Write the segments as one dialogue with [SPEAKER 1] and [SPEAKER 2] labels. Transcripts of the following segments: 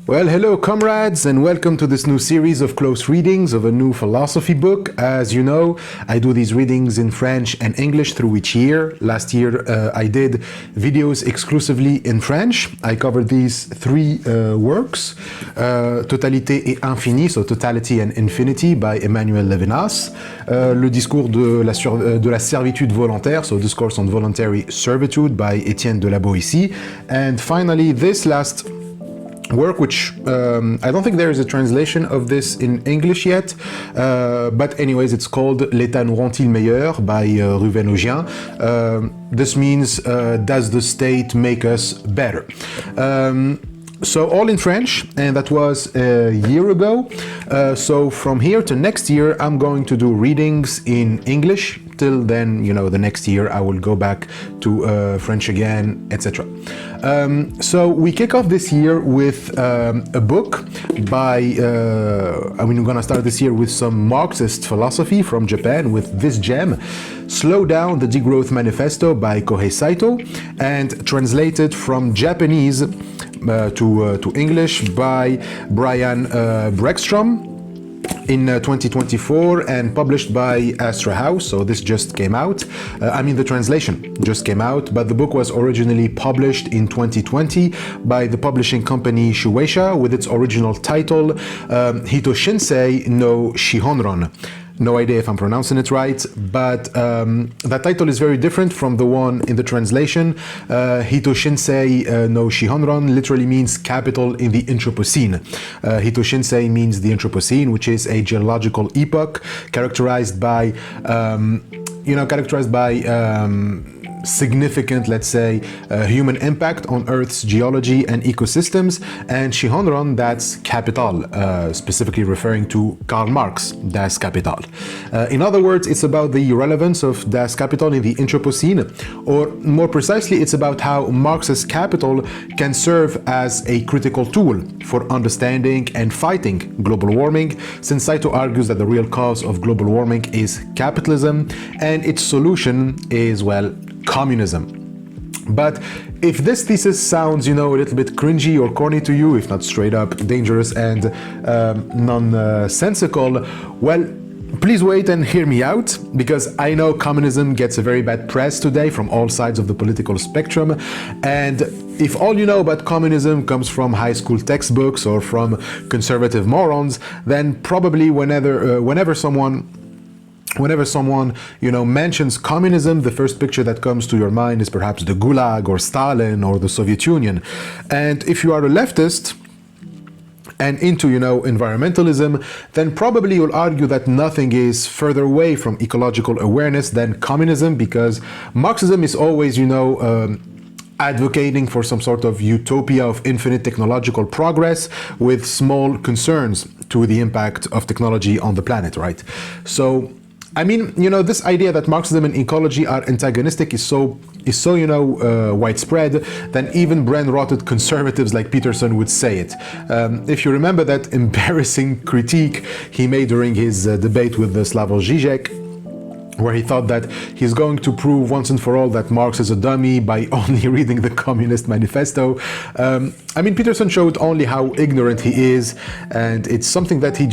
[SPEAKER 1] Well, hello comrades, and welcome to this new series of close readings of a new philosophy book. As you know, I do these readings in French and English through each year. Last year I did videos exclusively in French. I covered these three works, Totalité et Infini, so Totality and Infinity by Emmanuel Levinas, Le discours de la servitude volontaire, so Discourse on Voluntary Servitude by Étienne de la Boétie, and finally this last work, which I don't think there is a translation of this in English yet, but anyways, it's called L'État nous rend-il meilleur by Ruven Augien. This means, does the state make us better? So all in French, and that was a year ago. So from here to next year, I'm going to do readings in English. Till then, you know, the next year I will go back to French again, etc. So we kick off this year with a book by, we're gonna start this year with some Marxist philosophy from Japan with this gem, Slow Down, the Degrowth Manifesto by Kōhei Saitō, and translated from Japanese to English by Brian Breckstrom in 2024 and published by Astra House. So this just came out. The translation just came out, but the book was originally published in 2020 by the publishing company Shueisha with its original title, Hito Shinsei no Shihonron. No idea if I'm pronouncing it right, but that title is very different from the one in the translation. Hito Shinsei no Shihonron literally means capital in the Anthropocene. Hito Shinsei means the Anthropocene, which is a geological epoch characterized by significant, let's say, human impact on Earth's geology and ecosystems, and Shihonron, that's capital, specifically referring to Karl Marx, Das Kapital. In other words, it's about the relevance of Das Kapital in the Anthropocene, or more precisely, it's about how Marx's Capital can serve as a critical tool for understanding and fighting global warming, since Saito argues that the real cause of global warming is capitalism, and its solution is, well, communism. But if this thesis sounds, a little bit cringy or corny to you, if not straight up dangerous and nonsensical, well, please wait and hear me out, because I know communism gets a very bad press today from all sides of the political spectrum, and if all you know about communism comes from high school textbooks or from conservative morons, then probably whenever someone mentions communism, the first picture that comes to your mind is perhaps the Gulag or Stalin or the Soviet Union. And if you are a leftist and into, environmentalism, then probably you'll argue that nothing is further away from ecological awareness than communism, because Marxism is always, advocating for some sort of utopia of infinite technological progress with small concerns to the impact of technology on the planet, right? So this idea that Marxism and ecology are antagonistic is so widespread that even brain-rotted conservatives like Peterson would say it. If you remember that embarrassing critique he made during his debate with Slavoj Žižek, where he thought that he's going to prove once and for all that Marx is a dummy by only reading the Communist Manifesto. Peterson showed only how ignorant he is, and it's something that he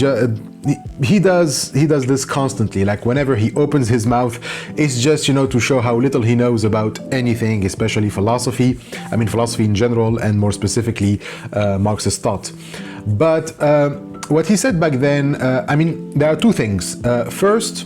[SPEAKER 1] does this constantly. Like whenever he opens his mouth, it's just, to show how little he knows about anything, especially philosophy. Philosophy in general, and more specifically, Marxist thought. But what he said back then, there are two things. First,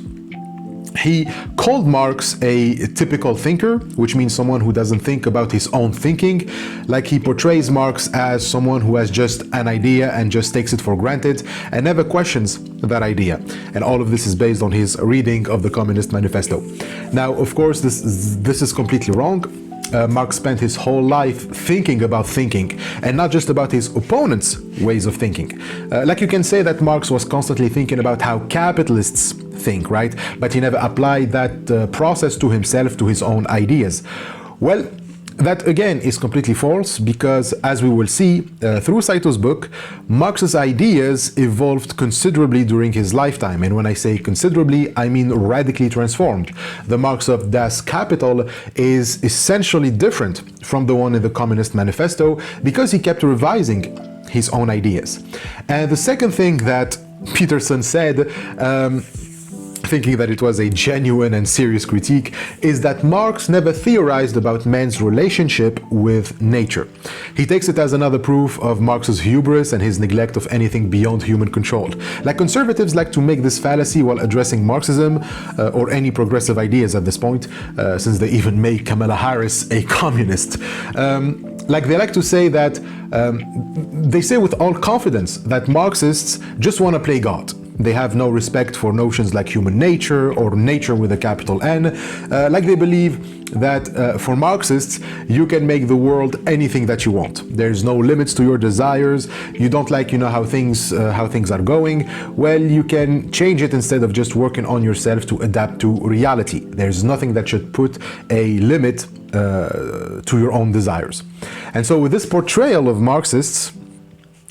[SPEAKER 1] he called Marx a typical thinker, which means someone who doesn't think about his own thinking. Like he portrays Marx as someone who has just an idea and just takes it for granted and never questions that idea. And all of this is based on his reading of the Communist Manifesto. Now, of course, this is completely wrong. Marx spent his whole life thinking about thinking, and not just about his opponents' ways of thinking. Like you can say that Marx was constantly thinking about how capitalists think, right? But he never applied that process to himself, to his own ideas. Well, that again is completely false, because as we will see through Saito's book, Marx's ideas evolved considerably during his lifetime. And when I say considerably, I mean radically transformed. The Marx of Das Kapital is essentially different from the one in the Communist Manifesto, because he kept revising his own ideas. And the second thing that Peterson said, thinking that it was a genuine and serious critique, is that Marx never theorized about man's relationship with nature. He takes it as another proof of Marx's hubris and his neglect of anything beyond human control. Like, conservatives like to make this fallacy while addressing Marxism or any progressive ideas at this point, since they even make Kamala Harris a communist. Like, they like to say that, they say with all confidence that Marxists just want to play God. They have no respect for notions like human nature or nature with a capital N. Like, they believe that for Marxists, you can make the world anything that you want. There's no limits to your desires. You don't like, how things are going. Well, you can change it instead of just working on yourself to adapt to reality. There's nothing that should put a limit to your own desires. And so with this portrayal of Marxists,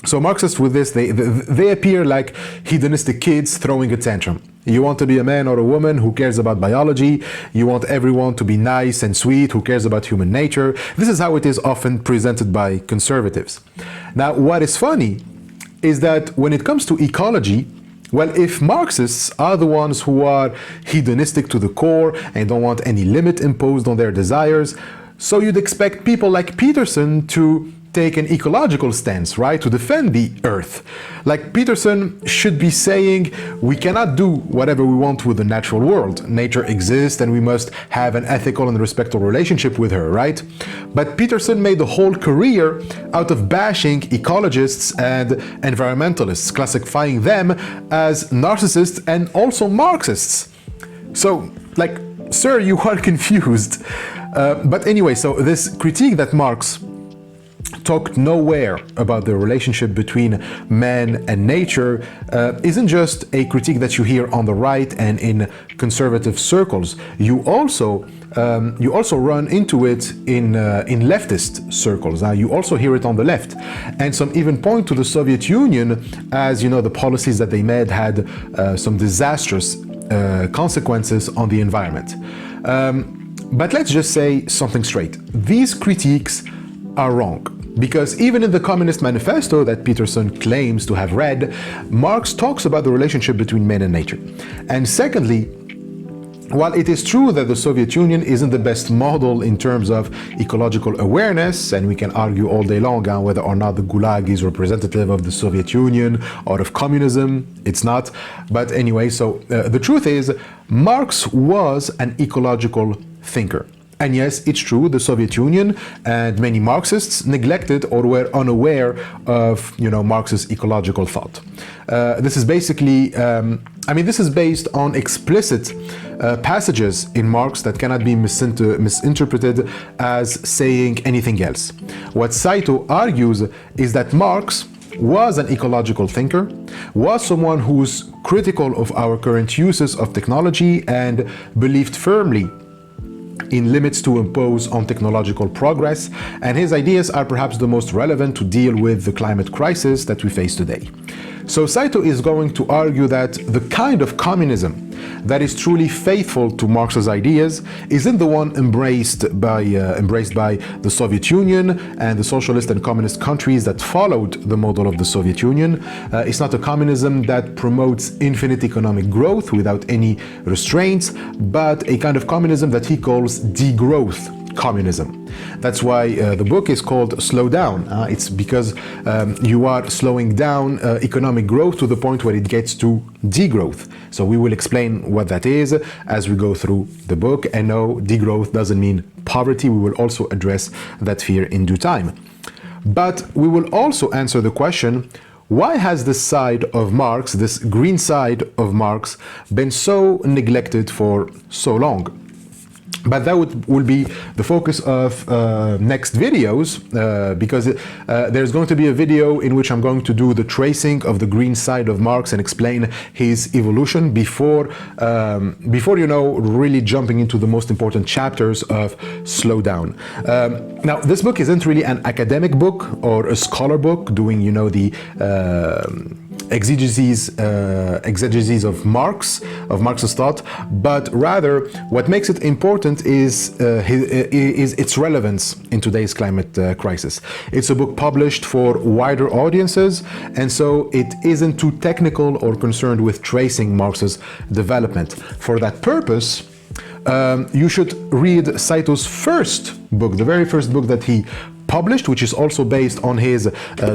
[SPEAKER 1] so Marxists with this, they appear like hedonistic kids throwing a tantrum. You want to be a man or a woman who cares about biology. You want everyone to be nice and sweet who cares about human nature. This is how it is often presented by conservatives. Now, what is funny is that when it comes to ecology, well, if Marxists are the ones who are hedonistic to the core and don't want any limit imposed on their desires, so you'd expect people like Peterson to take an ecological stance, right, to defend the earth. Like, Peterson should be saying, we cannot do whatever we want with the natural world. Nature exists and we must have an ethical and respectful relationship with her, right? But Peterson made a whole career out of bashing ecologists and environmentalists, classifying them as narcissists and also Marxists. So, like, sir, you are confused. But anyway, so this critique that Marx talked nowhere about the relationship between man and nature isn't just a critique that you hear on the right and in conservative circles. You also run into it in leftist circles. You also hear it on the left, and some even point to the Soviet Union as, the policies that they made had some disastrous consequences on the environment. But let's just say something straight. These critiques are wrong. Because even in the Communist Manifesto that Peterson claims to have read, Marx talks about the relationship between man and nature. And secondly, while it is true that the Soviet Union isn't the best model in terms of ecological awareness, and we can argue all day long on whether or not the Gulag is representative of the Soviet Union or of communism, it's not. But anyway, so the truth is, Marx was an ecological thinker. And yes, it's true, the Soviet Union and many Marxists neglected or were unaware of, Marx's ecological thought. This is basically, this is based on explicit passages in Marx that cannot be misinterpreted as saying anything else. What Saito argues is that Marx was an ecological thinker, was someone who's critical of our current uses of technology and believed firmly in limits to impose on technological progress, and his ideas are perhaps the most relevant to deal with the climate crisis that we face today. So Saito is going to argue that the kind of communism that is truly faithful to Marx's ideas isn't the one embraced by the Soviet Union and the socialist and communist countries that followed the model of the Soviet Union. It's not a communism that promotes infinite economic growth without any restraints, but a kind of communism that he calls degrowth communism. That's why the book is called Slow Down. It's because you are slowing down economic growth to the point where it gets to degrowth. So we will explain what that is as we go through the book. And no, degrowth doesn't mean poverty. We will also address that fear in due time. But we will also answer the question, why has this side of Marx, this green side of Marx, been so neglected for so long? But that will be the focus of next videos, because there's going to be a video in which I'm going to do the tracing of the green side of Marx and explain his evolution before really jumping into the most important chapters of Slow Down. Now, this book isn't really an academic book or a scholar book doing, exegesis of Marx's thought, but rather what makes it important is its relevance in today's climate crisis. It's a book published for wider audiences, and so it isn't too technical or concerned with tracing Marx's development. For that purpose, you should read Saito's first book, the very first book that he published, which is also based on his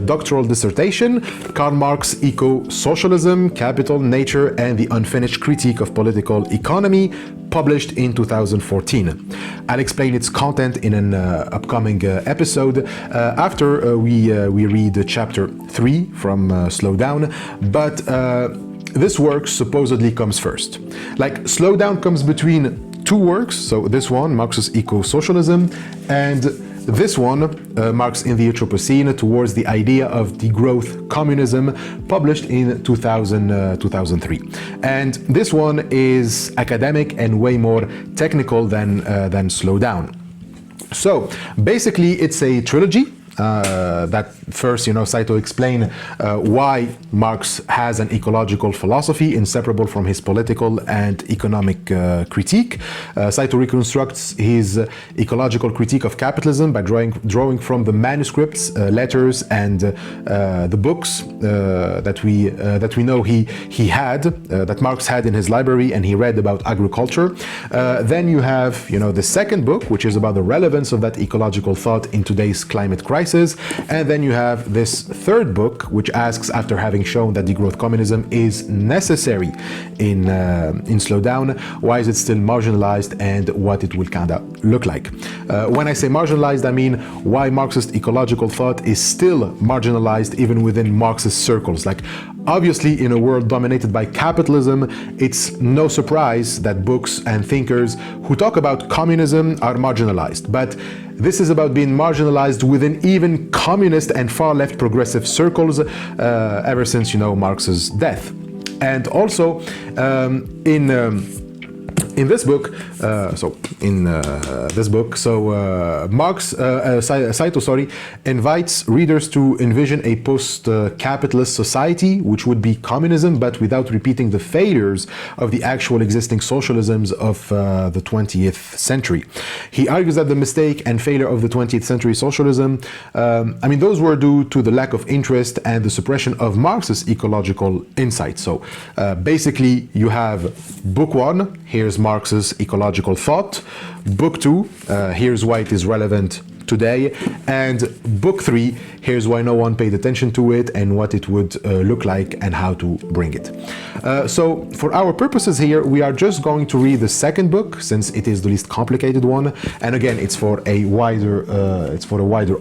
[SPEAKER 1] doctoral dissertation, Karl Marx, Eco-Socialism, Capital, Nature, and the Unfinished Critique of Political Economy, published in 2014. I'll explain its content in an upcoming episode after we read chapter 3 from Slow Down, but this work supposedly comes first. Like, Slow Down comes between two works, so this one, Marx's Eco-Socialism, and this one, Marx in the Anthropocene, towards the idea of degrowth communism, published in 2003. And this one is academic and way more technical than Slow Down. So basically, it's a trilogy. That first, Saito explained why Marx has an ecological philosophy inseparable from his political and economic critique. Saito reconstructs his ecological critique of capitalism by drawing from the manuscripts, letters, and the books that we know he had, that Marx had in his library, and he read about agriculture. Then you have, the second book, which is about the relevance of that ecological thought in today's climate crisis. And then you have this third book, which asks, after having shown that degrowth communism is necessary in Slow Down, why is it still marginalized and what it will kind of look like. When I say marginalized, I mean why Marxist ecological thought is still marginalized even within Marxist circles. Like, obviously, in a world dominated by capitalism, it's no surprise that books and thinkers who talk about communism are marginalized. But this is about being marginalized within even communist and far-left progressive circles ever since, Marx's death. And also, in this book, Saito invites readers to envision a post-capitalist society, which would be communism, but without repeating the failures of the actual existing socialisms of the 20th century. He argues that the mistake and failure of the 20th century socialism, those were due to the lack of interest and the suppression of Marx's ecological insight. So basically, you have book 1, here's Marx's ecological thought. Book 2, here's why it is relevant today. And book 3, here's why no one paid attention to it and what it would look like and how to bring it. So for our purposes here, we are just going to read the second book, since it is the least complicated one. And again, it's for a wider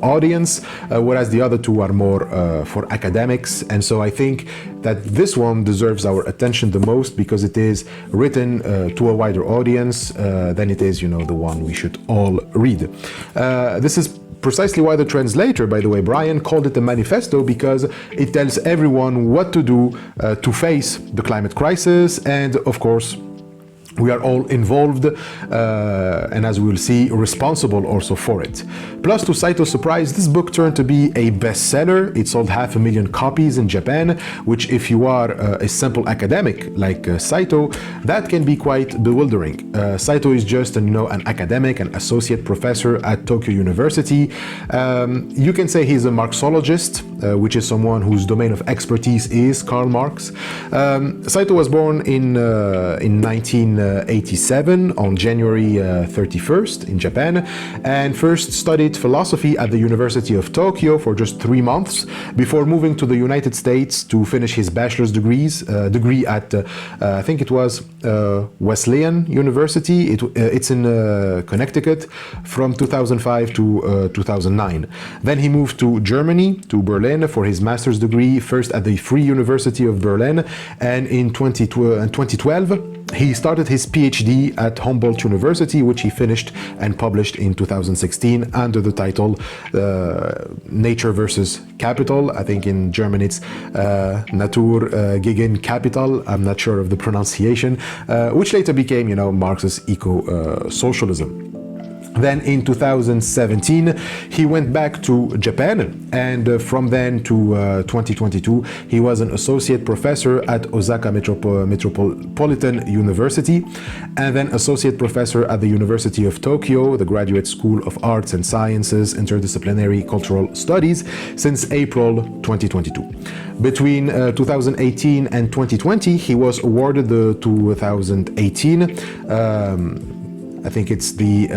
[SPEAKER 1] audience, whereas the other two are more for academics. And so I think that this one deserves our attention the most because it is written to a wider audience than it is, the one we should all read. This is precisely why the translator, by the way, Brian, called it a manifesto, because it tells everyone what to do to face the climate crisis, and of course, we are all involved, and as we will see, responsible also for it. Plus, to Saito's surprise, this book turned to be a bestseller. It sold 500,000 copies in Japan, which, if you are a simple academic like Saito, that can be quite bewildering. Saito is just an academic, an associate professor at Tokyo University. You can say he's a Marxologist, which is someone whose domain of expertise is Karl Marx. Saito was born in 1987 on January 31st in Japan, and first studied philosophy at the University of Tokyo for just 3 months before moving to the United States to finish his bachelor's degree at I think it was Wesleyan University. It's in Connecticut from 2005 to 2009. Then he moved to Germany, to Berlin, for his master's degree, first at the Free University of Berlin, and in 2012 he started his PhD at Humboldt University, which he finished and published in 2016 under the title Nature versus Capital. I think in German it's Natur gegen Kapital. I'm not sure of the pronunciation, which later became, Marx's Eco-Socialism. Then in 2017, he went back to Japan, and from then to 2022, he was an associate professor at Osaka Metropolitan University, and then associate professor at the University of Tokyo, the Graduate School of Arts and Sciences, Interdisciplinary Cultural Studies, since April 2022. Between 2018 and 2020, he was awarded the 2018 I think it's the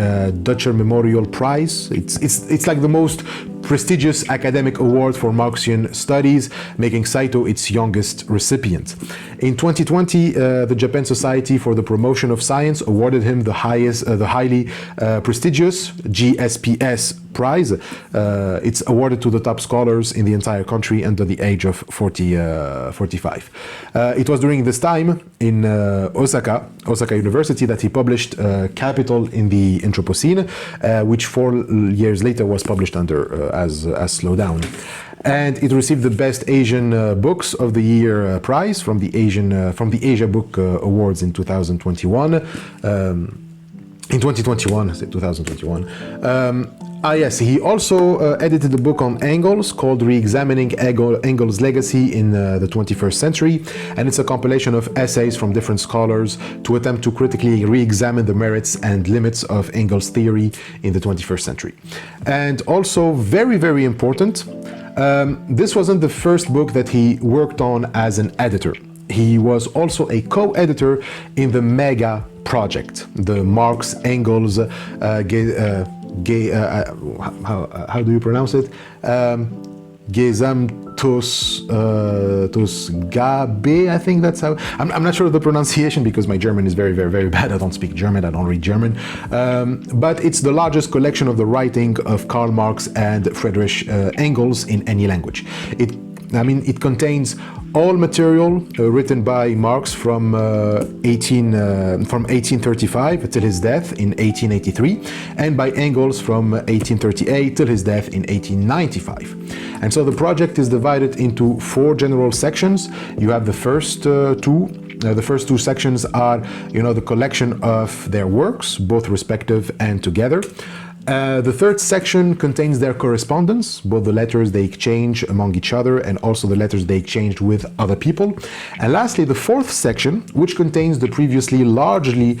[SPEAKER 1] Dutcher Memorial Prize. It's like the most prestigious academic award for Marxian studies, making Saito its youngest recipient. In 2020, the Japan Society for the Promotion of Science awarded him the highly prestigious GSPS prize. It's awarded to the top scholars in the entire country under the age of 45. It was during this time in Osaka University that he published Capital in the Anthropocene, which 4 years later was published under as Slowdown. And it received the Best Asian Books of the Year prize from the Asia Book Awards in 2021. In 2021, I said 2021. Yes, he also edited a book on Engels called Reexamining Engels' Legacy in the 21st Century, and it's a compilation of essays from different scholars to attempt to critically re-examine the merits and limits of Engels' theory in the 21st century. And also, very, very important, this wasn't the first book that he worked on as an editor. He was also a co-editor in the Mega Project, the Marx Engels how do you pronounce it? Gesamthausgabe, I think that's how. I'm not sure of the pronunciation because my German is very, very, very bad. I don't speak German, I don't read German. But it's the largest collection of the writing of Karl Marx and Friedrich Engels in any language. It contains all material written by Marx from 1835 till his death in 1883, and by Engels from 1838 till his death in 1895. And so the project is divided into 4 general sections. You have the first two. The first 2 sections are, the collection of their works, both respective and together. The third section contains their correspondence, both the letters they exchange among each other and also the letters they exchanged with other people. And lastly, the 4th section, which contains the previously largely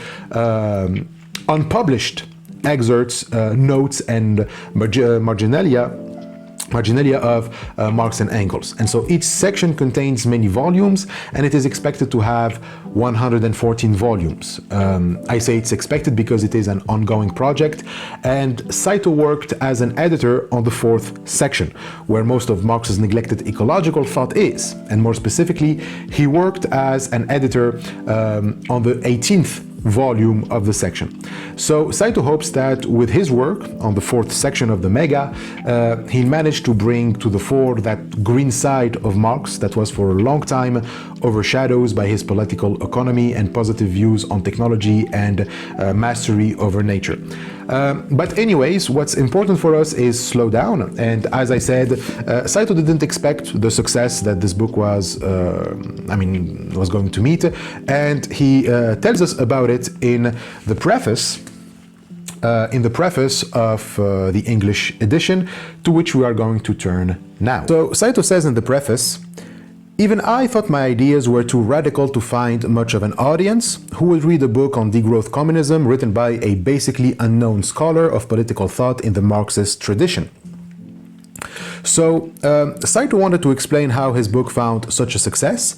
[SPEAKER 1] unpublished excerpts, notes, and marginalia of Marx and Engels. And so each section contains many volumes, and it is expected to have 114 volumes. I say it's expected because it is an ongoing project, and Saito worked as an editor on the 4th section, where most of Marx's neglected ecological thought is. And more specifically, he worked as an editor on the 18th volume of the section. So Saito hopes that with his work on the 4th section of the Mega, he managed to bring to the fore that green side of Marx that was for a long time overshadowed by his political economy and positive views on technology and mastery over nature. But anyways, what's important for us is slow down. And as I said, Saito didn't expect the success that this book was going to meet. And he tells us about it in the preface. In the preface of the English edition, to which we are going to turn now. So Saito says in the preface, "Even I thought my ideas were too radical to find much of an audience who would read a book on degrowth communism written by a basically unknown scholar of political thought in the Marxist tradition." So Saito wanted to explain how his book found such a success.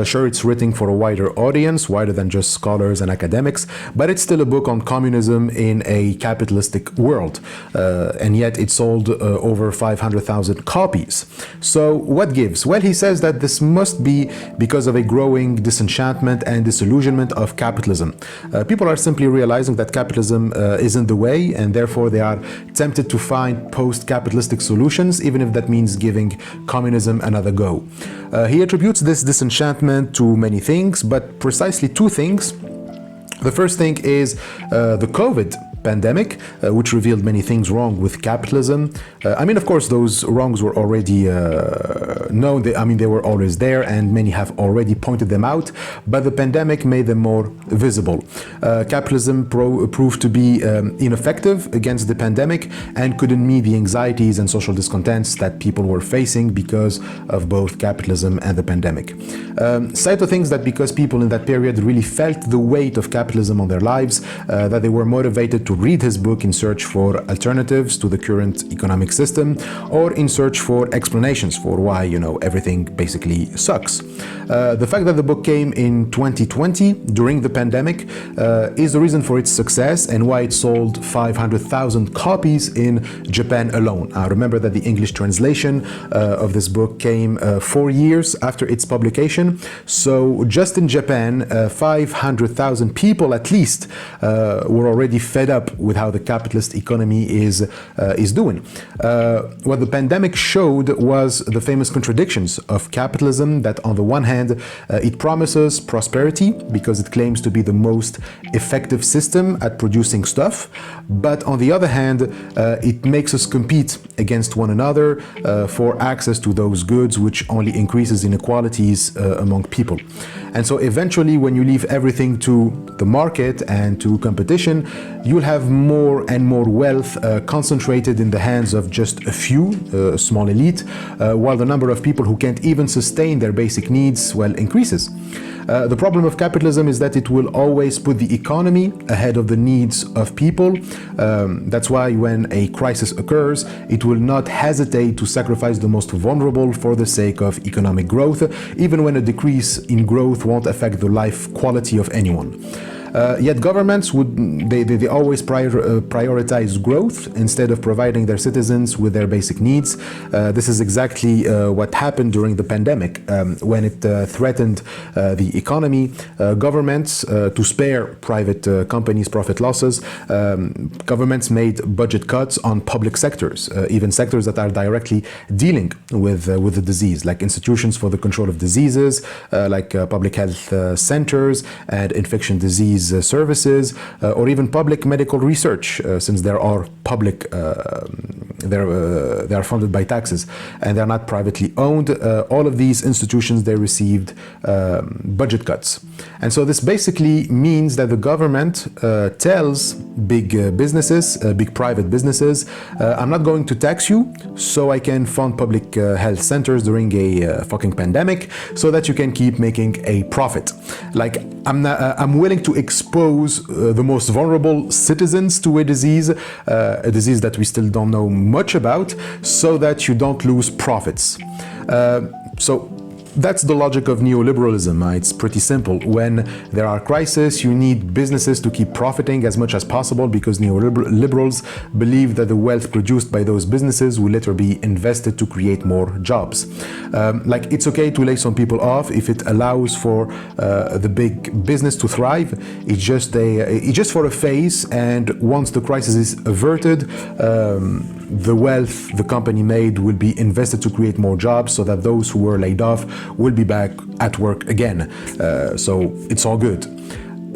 [SPEAKER 1] Sure, it's written for a wider audience, wider than just scholars and academics, but it's still a book on communism in a capitalistic world. And yet it sold over 500,000 copies. So what gives? Well, he says that this must be because of a growing disenchantment and disillusionment of capitalism. People are simply realizing that capitalism isn't the way, and therefore they are tempted to find post-capitalistic solutions, even if that means giving communism another go. He attributes this disenchantment to many things, but precisely 2 things. The first thing is the COVID pandemic, which revealed many things wrong with capitalism. I mean, of course, those wrongs were already known. They were always there, and many have already pointed them out, but the pandemic made them more visible. Capitalism proved to be ineffective against the pandemic and couldn't meet the anxieties and social discontents that people were facing because of both capitalism and the pandemic. Saito thinks that because people in that period really felt the weight of capitalism on their lives, that they were motivated to read his book in search for alternatives to the current economic system, or in search for explanations for why, everything basically sucks. The fact that the book came in 2020 during the pandemic is the reason for its success and why it sold 500,000 copies in Japan alone. Remember that the English translation of this book came 4 years after its publication. So just in Japan, 500,000 people at least were already fed up with how the capitalist economy is doing. What the pandemic showed was the famous contradictions of capitalism, that on the one hand, it promises prosperity because it claims to be the most effective system at producing stuff, but on the other hand, it makes us compete against one another for access to those goods, which only increases inequalities among people. And so eventually, when you leave everything to the market and to competition, you'll have more and more wealth concentrated in the hands of just a few, a small elite, while the number of people who can't even sustain their basic needs, increases. The problem of capitalism is that it will always put the economy ahead of the needs of people. That's why when a crisis occurs, it will not hesitate to sacrifice the most vulnerable for the sake of economic growth, even when a decrease in growth won't affect the life quality of anyone. Yet governments they always prioritize growth instead of providing their citizens with their basic needs. This is exactly what happened during the pandemic when it threatened the economy. Governments, to spare private companies' profit losses, governments made budget cuts on public sectors, even sectors that are directly dealing with the disease, like institutions for the control of diseases, like public health centers and infection disease services, or even public medical research, since they are public, they are funded by taxes and they're not privately owned. All of these institutions, they received budget cuts. And so this basically means that the government tells big businesses, big private businesses, I'm not going to tax you so I can fund public health centers during a fucking pandemic so that you can keep making a profit. Like, I'm willing to expose the most vulnerable citizens to a disease that we still don't know much about, so that you don't lose profits. So that's the logic of neoliberalism. It's pretty simple. When there are crises, you need businesses to keep profiting as much as possible, because neoliberals believe that the wealth produced by those businesses will later be invested to create more jobs. Like, it's okay to lay some people off if it allows for the big business to thrive. It's just for a phase, and once the crisis is averted, the wealth the company made will be invested to create more jobs, so that those who were laid off will be back at work again. So it's all good.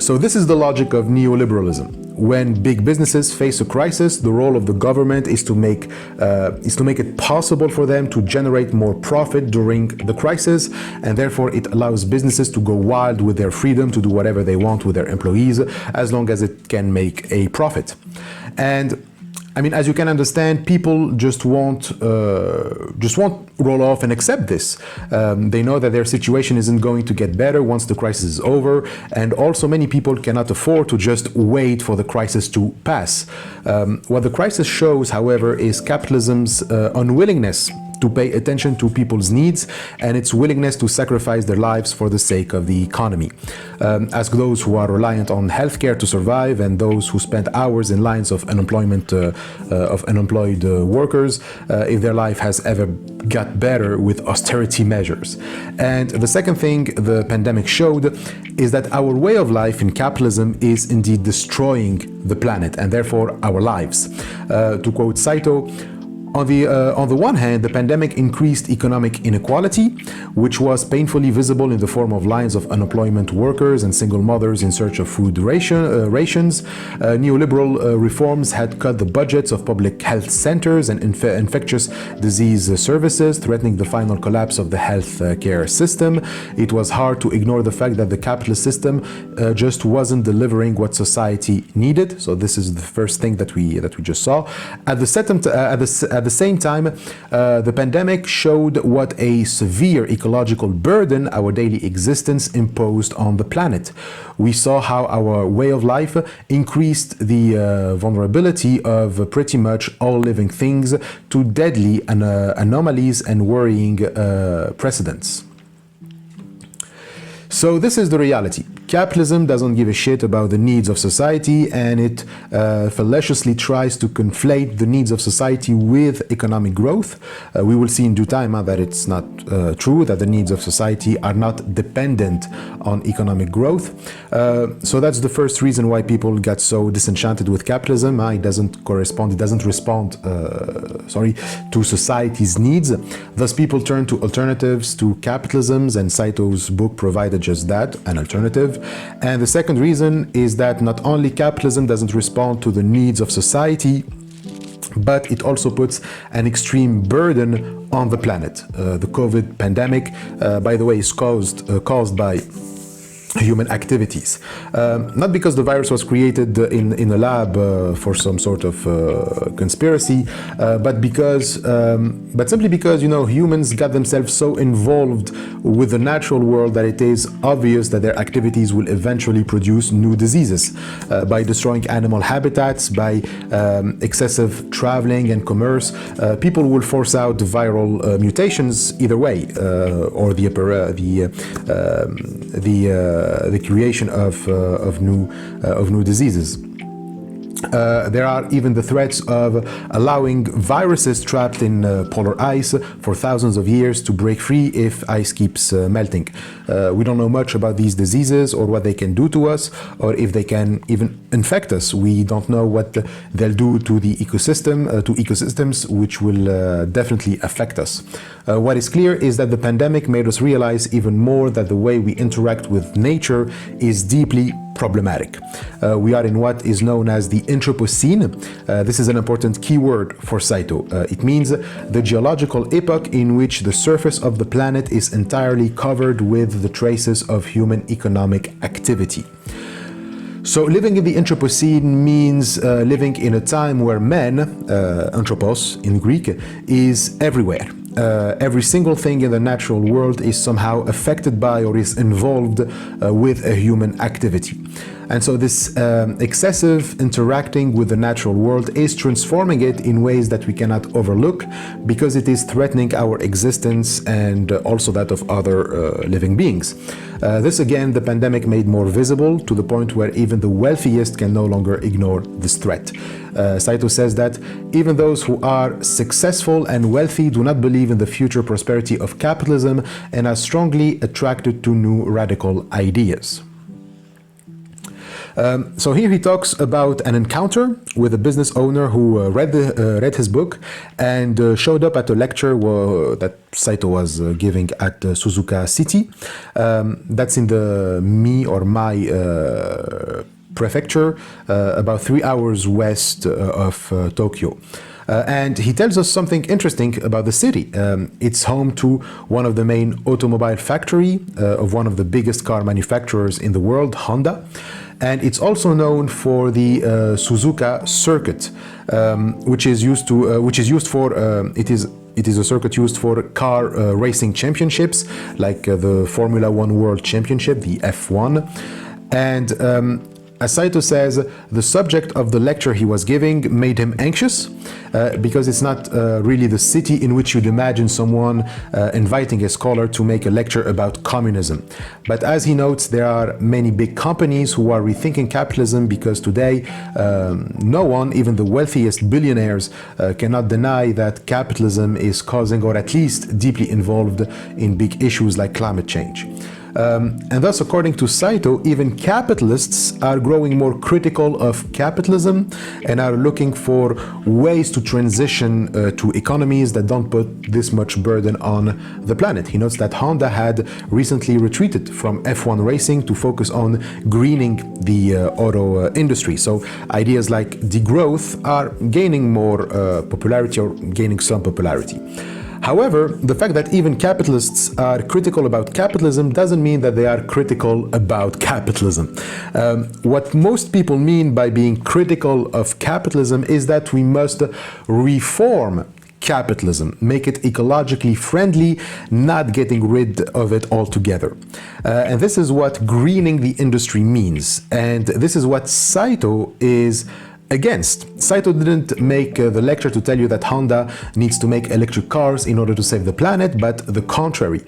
[SPEAKER 1] So this is the logic of neoliberalism. When big businesses face a crisis, the role of the government is to make it possible for them to generate more profit during the crisis, and therefore it allows businesses to go wild with their freedom to do whatever they want with their employees, as long as it can make a profit. And I mean, as you can understand, people just won't roll off and accept this. They know that their situation isn't going to get better once the crisis is over, and also many people cannot afford to just wait for the crisis to pass. What the crisis shows, however, is capitalism's unwillingness to pay attention to people's needs, and its willingness to sacrifice their lives for the sake of the economy. Ask those who are reliant on healthcare to survive, and those who spend hours in lines of unemployed workers, if their life has ever got better with austerity measures. And the second thing the pandemic showed is that our way of life in capitalism is indeed destroying the planet, and therefore our lives. To quote Saito, On the one hand, the pandemic increased economic inequality, which was painfully visible in the form of lines of unemployment workers and single mothers in search of food rations. Neoliberal reforms had cut the budgets of public health centers and infectious disease services, threatening the final collapse of the health care system. It was hard to ignore the fact that the capitalist system just wasn't delivering what society needed. So this is the first thing that we just saw. At the same time, the pandemic showed what a severe ecological burden our daily existence imposed on the planet. We saw how our way of life increased the vulnerability of pretty much all living things to deadly anomalies and worrying precedents. So this is the reality. Capitalism doesn't give a shit about the needs of society, and it fallaciously tries to conflate the needs of society with economic growth. We will see in due time that it's not true, that the needs of society are not dependent on economic growth. So that's the first reason why people got so disenchanted with capitalism. It doesn't respond to society's needs. Thus people turn to alternatives to capitalisms, and Saito's book provided just that, an alternative. And the second reason is that not only capitalism doesn't respond to the needs of society, but it also puts an extreme burden on the planet. The COVID pandemic, by the way, is caused by human activities. Not because the virus was created in a lab for some sort of conspiracy, but simply because, humans got themselves so involved with the natural world that it is obvious that their activities will eventually produce new diseases. By destroying animal habitats, by excessive traveling and commerce, people will force out viral mutations either way, or the creation of new diseases. There are even the threats of allowing viruses trapped in polar ice for thousands of years to break free if ice keeps melting. We don't know much about these diseases or what they can do to us, or if they can even infect us. We don't know what they'll do to the ecosystem, to ecosystems, which will definitely affect us. What is clear is that the pandemic made us realize even more that the way we interact with nature is deeply problematic. We are in what is known as the Anthropocene. This is an important keyword for Saito. It means the geological epoch in which the surface of the planet is entirely covered with the traces of human economic activity. So living in the Anthropocene means living in a time where man, anthropos in Greek, is everywhere. Every single thing in the natural world is somehow affected by or is involved with a human activity. And so this excessive interacting with the natural world is transforming it in ways that we cannot overlook, because it is threatening our existence and also that of other living beings. This again, the pandemic made more visible, to the point where even the wealthiest can no longer ignore this threat. Saito says that even those who are successful and wealthy do not believe in the future prosperity of capitalism and are strongly attracted to new radical ideas. So here he talks about an encounter with a business owner who read his book and showed up at a lecture that Saito was giving at Suzuka City. That's in the my prefecture, about 3 hours west of Tokyo. And he tells us something interesting about the city. It's home to one of the main automobile factory of one of the biggest car manufacturers in the world, Honda. And it's also known for the Suzuka circuit, which is used a circuit used for car racing championships, like the Formula One World Championship, the F1. And as Saito says, the subject of the lecture he was giving made him anxious, because it's not really the city in which you'd imagine someone inviting a scholar to make a lecture about communism. But as he notes, there are many big companies who are rethinking capitalism, because today no one, even the wealthiest billionaires, cannot deny that capitalism is causing, or at least deeply involved in, big issues like climate change. And thus, according to Saito, even capitalists are growing more critical of capitalism and are looking for ways to transition to economies that don't put this much burden on the planet. He notes that Honda had recently retreated from F1 racing to focus on greening the auto industry. So ideas like degrowth are gaining more popularity, or gaining some popularity. However, the fact that even capitalists are critical about capitalism doesn't mean that they are critical about capitalism. What most people mean by being critical of capitalism is that we must reform capitalism, make it ecologically friendly, not getting rid of it altogether. And this is what greening the industry means. And this is what Saito is against. Saito didn't make the lecture to tell you that Honda needs to make electric cars in order to save the planet, but the contrary.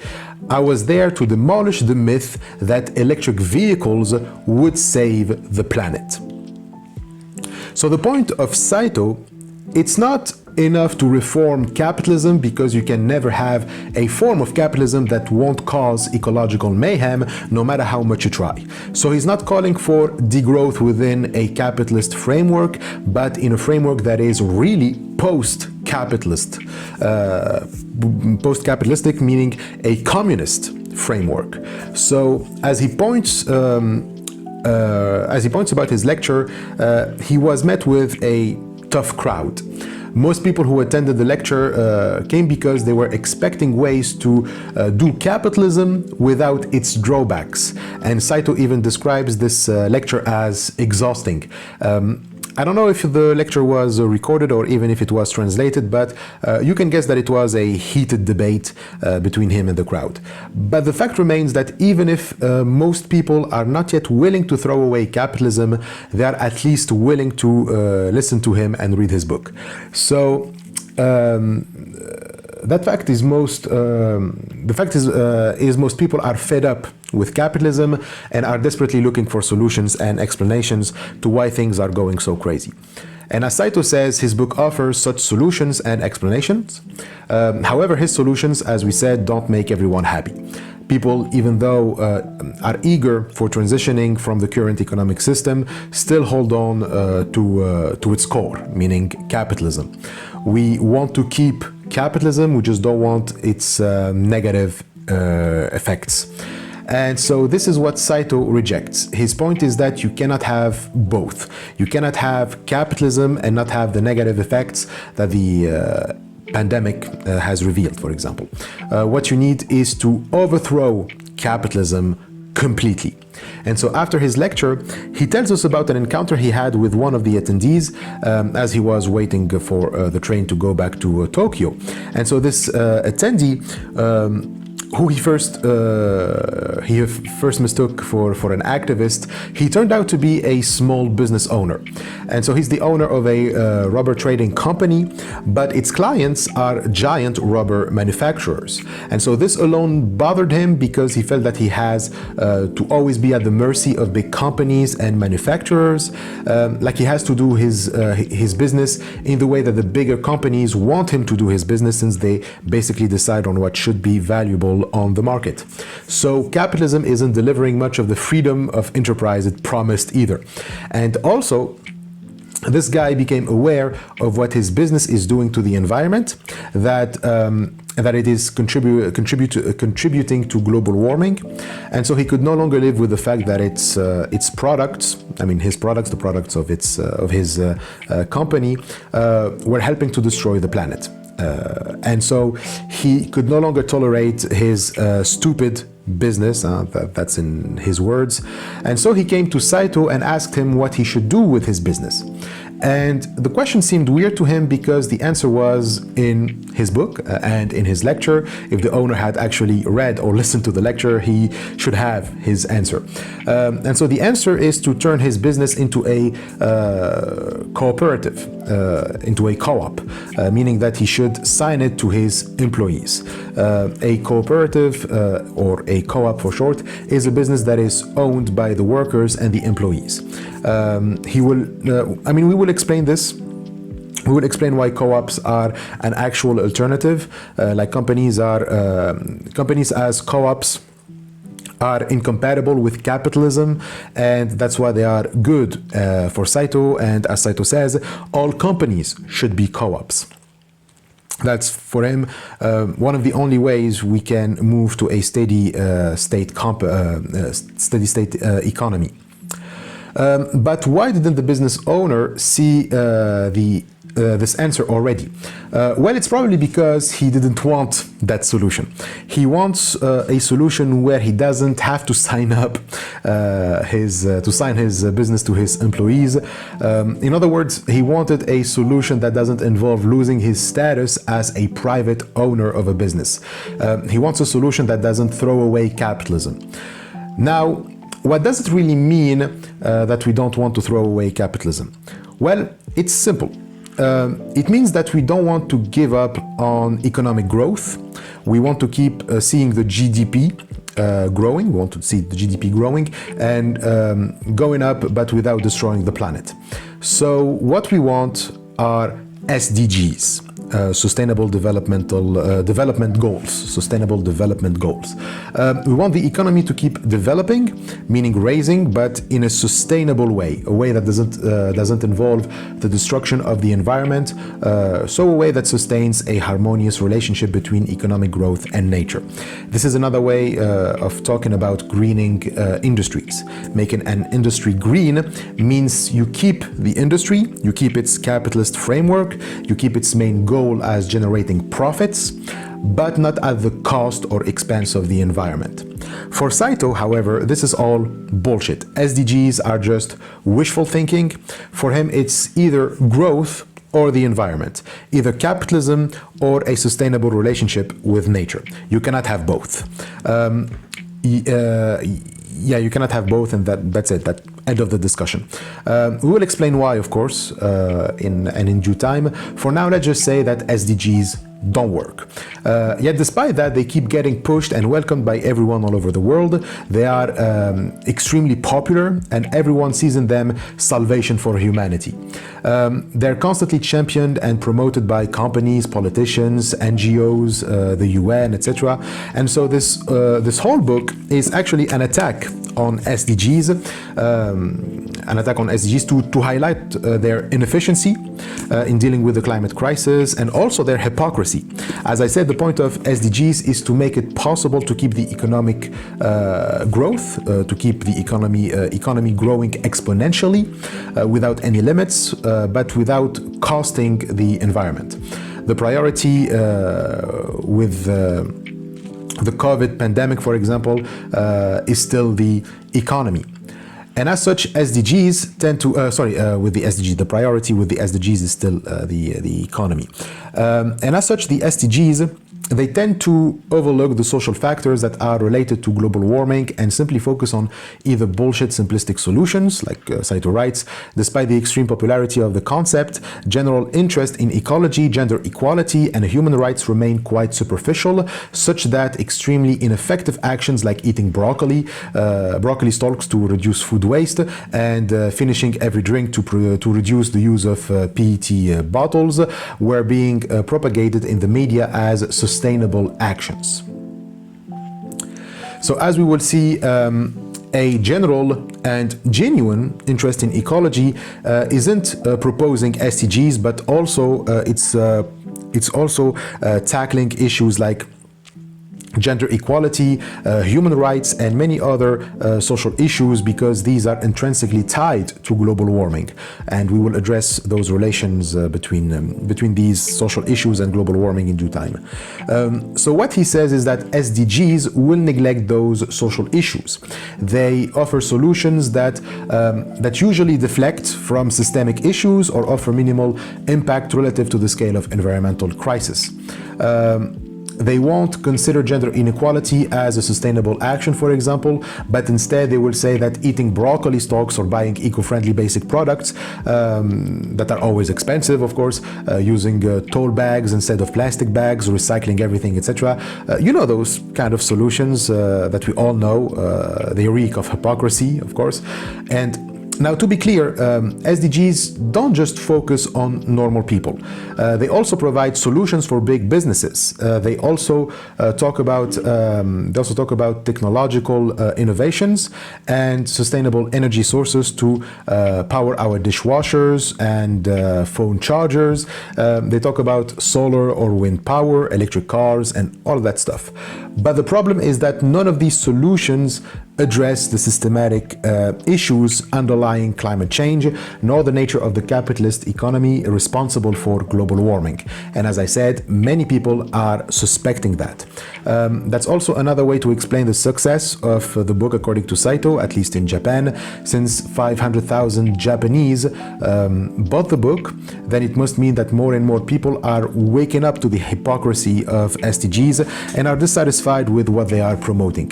[SPEAKER 1] I was there to demolish the myth that electric vehicles would save the planet. So the point of Saito, it's not enough to reform capitalism, because you can never have a form of capitalism that won't cause ecological mayhem no matter how much you try. So he's not calling for degrowth within a capitalist framework, but in a framework that is really post-capitalist. Post-capitalistic meaning a communist framework. So as he points about his lecture, he was met with a tough crowd. Most people who attended the lecture came because they were expecting ways to do capitalism without its drawbacks. And Saito even describes this lecture as exhausting. I don't know if the lecture was recorded or even if it was translated, but you can guess that it was a heated debate between him and the crowd. But the fact remains that even if most people are not yet willing to throw away capitalism, they are at least willing to listen to him and read his book. So that fact is most people are fed up with capitalism and are desperately looking for solutions and explanations to why things are going so crazy. And as Saito says, his book offers such solutions and explanations. However, his solutions, as we said, don't make everyone happy. People, even though are eager for transitioning from the current economic system, still hold on to its core, meaning capitalism. We want to keep capitalism, we just don't want its negative effects. And so this is what Saito rejects. His point is that you cannot have both. You cannot have capitalism and not have the negative effects that the pandemic has revealed, for example. What you need is to overthrow capitalism completely. And so after his lecture, he tells us about an encounter he had with one of the attendees as he was waiting for the train to go back to Tokyo. And so this attendee, who he first mistook for an activist, he turned out to be a small business owner. And so he's the owner of a rubber trading company, but its clients are giant rubber manufacturers. And so this alone bothered him because he felt that he has to always be at the mercy of big companies and manufacturers, like he has to do his business in the way that the bigger companies want him to do his business, since they basically decide on what should be valuable on the market. So capitalism isn't delivering much of the freedom of enterprise it promised either. And also, this guy became aware of what his business is doing to the environment, that it is contributing to global warming, and so he could no longer live with the fact that its products, I mean his products, the products of his company, were helping to destroy the planet. And so he could no longer tolerate his stupid business, that's in his words. And so he came to Saito and asked him what he should do with his business. And the question seemed weird to him because the answer was in his book and in his lecture. If the owner had actually read or listened to the lecture, he should have his answer. And so the answer is to turn his business into a cooperative, into a co-op, meaning that he should sign it to his employees. A cooperative, or a co-op for short, is a business that is owned by the workers and the employees. We will explain this. We will explain why co-ops are an actual alternative, like companies as co-ops are incompatible with capitalism, and that's why they are good for Saito. And as Saito says, all companies should be co-ops. That's for him one of the only ways we can move to a steady state economy. But why didn't the business owner see this answer already? Well, it's probably because he didn't want that solution. He wants a solution where he doesn't have to sign up his business to his employees. In other words, he wanted a solution that doesn't involve losing his status as a private owner of a business. He wants a solution that doesn't throw away capitalism. Now, what does it really mean that we don't want to throw away capitalism? Well, it's simple. It means that we don't want to give up on economic growth. We want to keep seeing the GDP growing. We want to see the GDP growing and going up, but without destroying the planet. So what we want are SDGs. Sustainable development goals. Sustainable development goals. We want the economy to keep developing, meaning raising, but in a sustainable way, a way that doesn't involve the destruction of the environment, so a way that sustains a harmonious relationship between economic growth and nature. This is another way of talking about greening industries. Making an industry green means you keep the industry, you keep its capitalist framework, you keep its main goal as generating profits, but not at the cost or expense of the environment. For Saito, however, this is all bullshit. SDGs are just wishful thinking. For him, it's either growth or the environment, either capitalism or a sustainable relationship with nature. You cannot have both. You cannot have both, and that's it. That end of the discussion. We will explain why, of course, in due time. For now, let's just say that SDGs don't work. Yet despite that, they keep getting pushed and welcomed by everyone all over the world. They are extremely popular, and everyone sees in them salvation for humanity. They're constantly championed and promoted by companies, politicians, NGOs, the UN, etc. And so this whole book is actually an attack on SDGs, to highlight their inefficiency in dealing with the climate crisis, and also their hypocrisy. As I said, the point of SDGs is to make it possible to keep the economic growth, to keep the economy growing exponentially without any limits, but without costing the environment. The priority with the COVID pandemic, for example, is still the economy. And as such, SDGs tend to, with the SDGs, the priority with the SDGs is still the economy. And as such, the SDGs, they tend to overlook the social factors that are related to global warming and simply focus on either bullshit simplistic solutions, like Saito writes. Despite the extreme popularity of the concept, general interest in ecology, gender equality, and human rights remain quite superficial, such that extremely ineffective actions like eating broccoli stalks to reduce food waste, and finishing every drink to reduce the use of PET bottles were being propagated in the media as sustainable actions. So as we will see, a general and genuine interest in ecology isn't proposing SDGs, but also it's also tackling issues like gender equality, human rights, and many other social issues, because these are intrinsically tied to global warming, and we will address those relations between these social issues and global warming in due time. So what he says is that SDGs will neglect those social issues. They offer solutions that usually deflect from systemic issues or offer minimal impact relative to the scale of environmental crisis. They won't consider gender inequality as a sustainable action, for example, but instead they will say that eating broccoli stalks or buying eco-friendly basic products that are always expensive, of course, using toll bags instead of plastic bags, recycling everything, etc. You know, those kind of solutions that we all know. They reek of hypocrisy, of course. And Now, to be clear, SDGs don't just focus on normal people. They also provide solutions for big businesses. They also talk about technological innovations and sustainable energy sources to power our dishwashers and phone chargers. They talk about solar or wind power, electric cars, and all of that stuff. But the problem is that none of these solutions address the systematic issues underlying climate change, nor the nature of the capitalist economy responsible for global warming. And as I said, many people are suspecting that. That's also another way to explain the success of the book, according to Saito, at least in Japan. Since 500,000 Japanese bought the book, then it must mean that more and more people are waking up to the hypocrisy of SDGs and are dissatisfied with what they are promoting.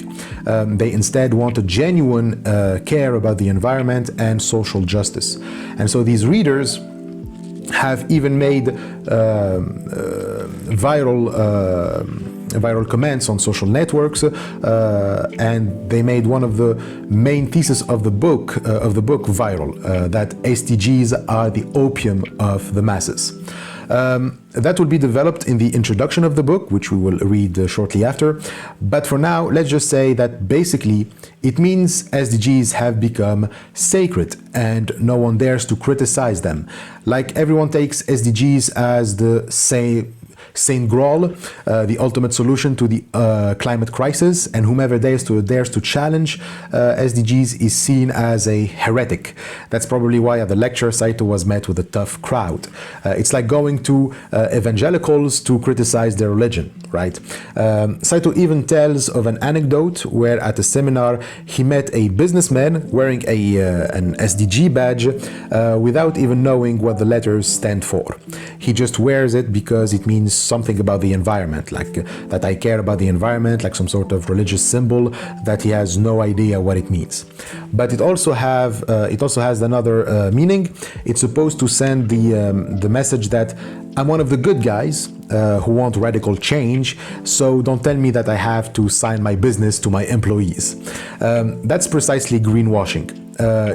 [SPEAKER 1] They instead want a genuine care about the environment and social justice. And so these readers have even made viral comments on social networks, and they made one of the main theses of the book viral, that SDGs are the opium of the masses. That will be developed in the introduction of the book, which we will read shortly after. But for now, let's just say that basically it means SDGs have become sacred and no one dares to criticize them. Like everyone takes SDGs as the Saint Graal, the ultimate solution to the climate crisis, and whomever dares to challenge SDGs is seen as a heretic. That's probably why at the lecture Saito was met with a tough crowd. It's like going to evangelicals to criticize their religion, right? Saito even tells of an anecdote where at a seminar he met a businessman wearing an SDG badge without even knowing what the letters stand for. He just wears it because it means something about the environment, like that I care about the environment, like some sort of religious symbol that he has no idea what it means. But it also has another meaning. It's supposed to send the message that I'm one of the good guys who want radical change, so don't tell me that I have to sign my business to my employees. That's precisely greenwashing.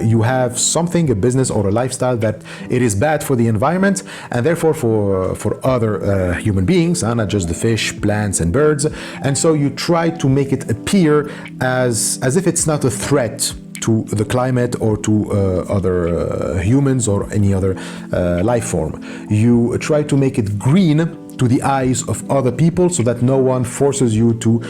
[SPEAKER 1] You have something, a business or a lifestyle, that it is bad for the environment and therefore for other human beings, not just the fish, plants and birds, and so you try to make it appear as if it's not a threat to the climate or to other humans or any other life form. You try to make it green to the eyes of other people so that no one forces you to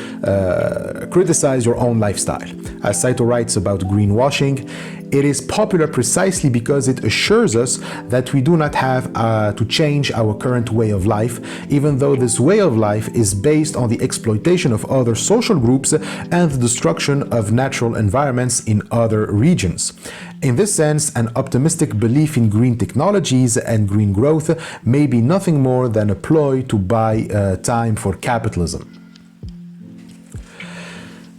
[SPEAKER 1] criticize your own lifestyle. As Saito writes about greenwashing, it is popular precisely because it assures us that we do not have to change our current way of life, even though this way of life is based on the exploitation of other social groups and the destruction of natural environments in other regions. In this sense, an optimistic belief in green technologies and green growth may be nothing more than a ploy to buy time for capitalism.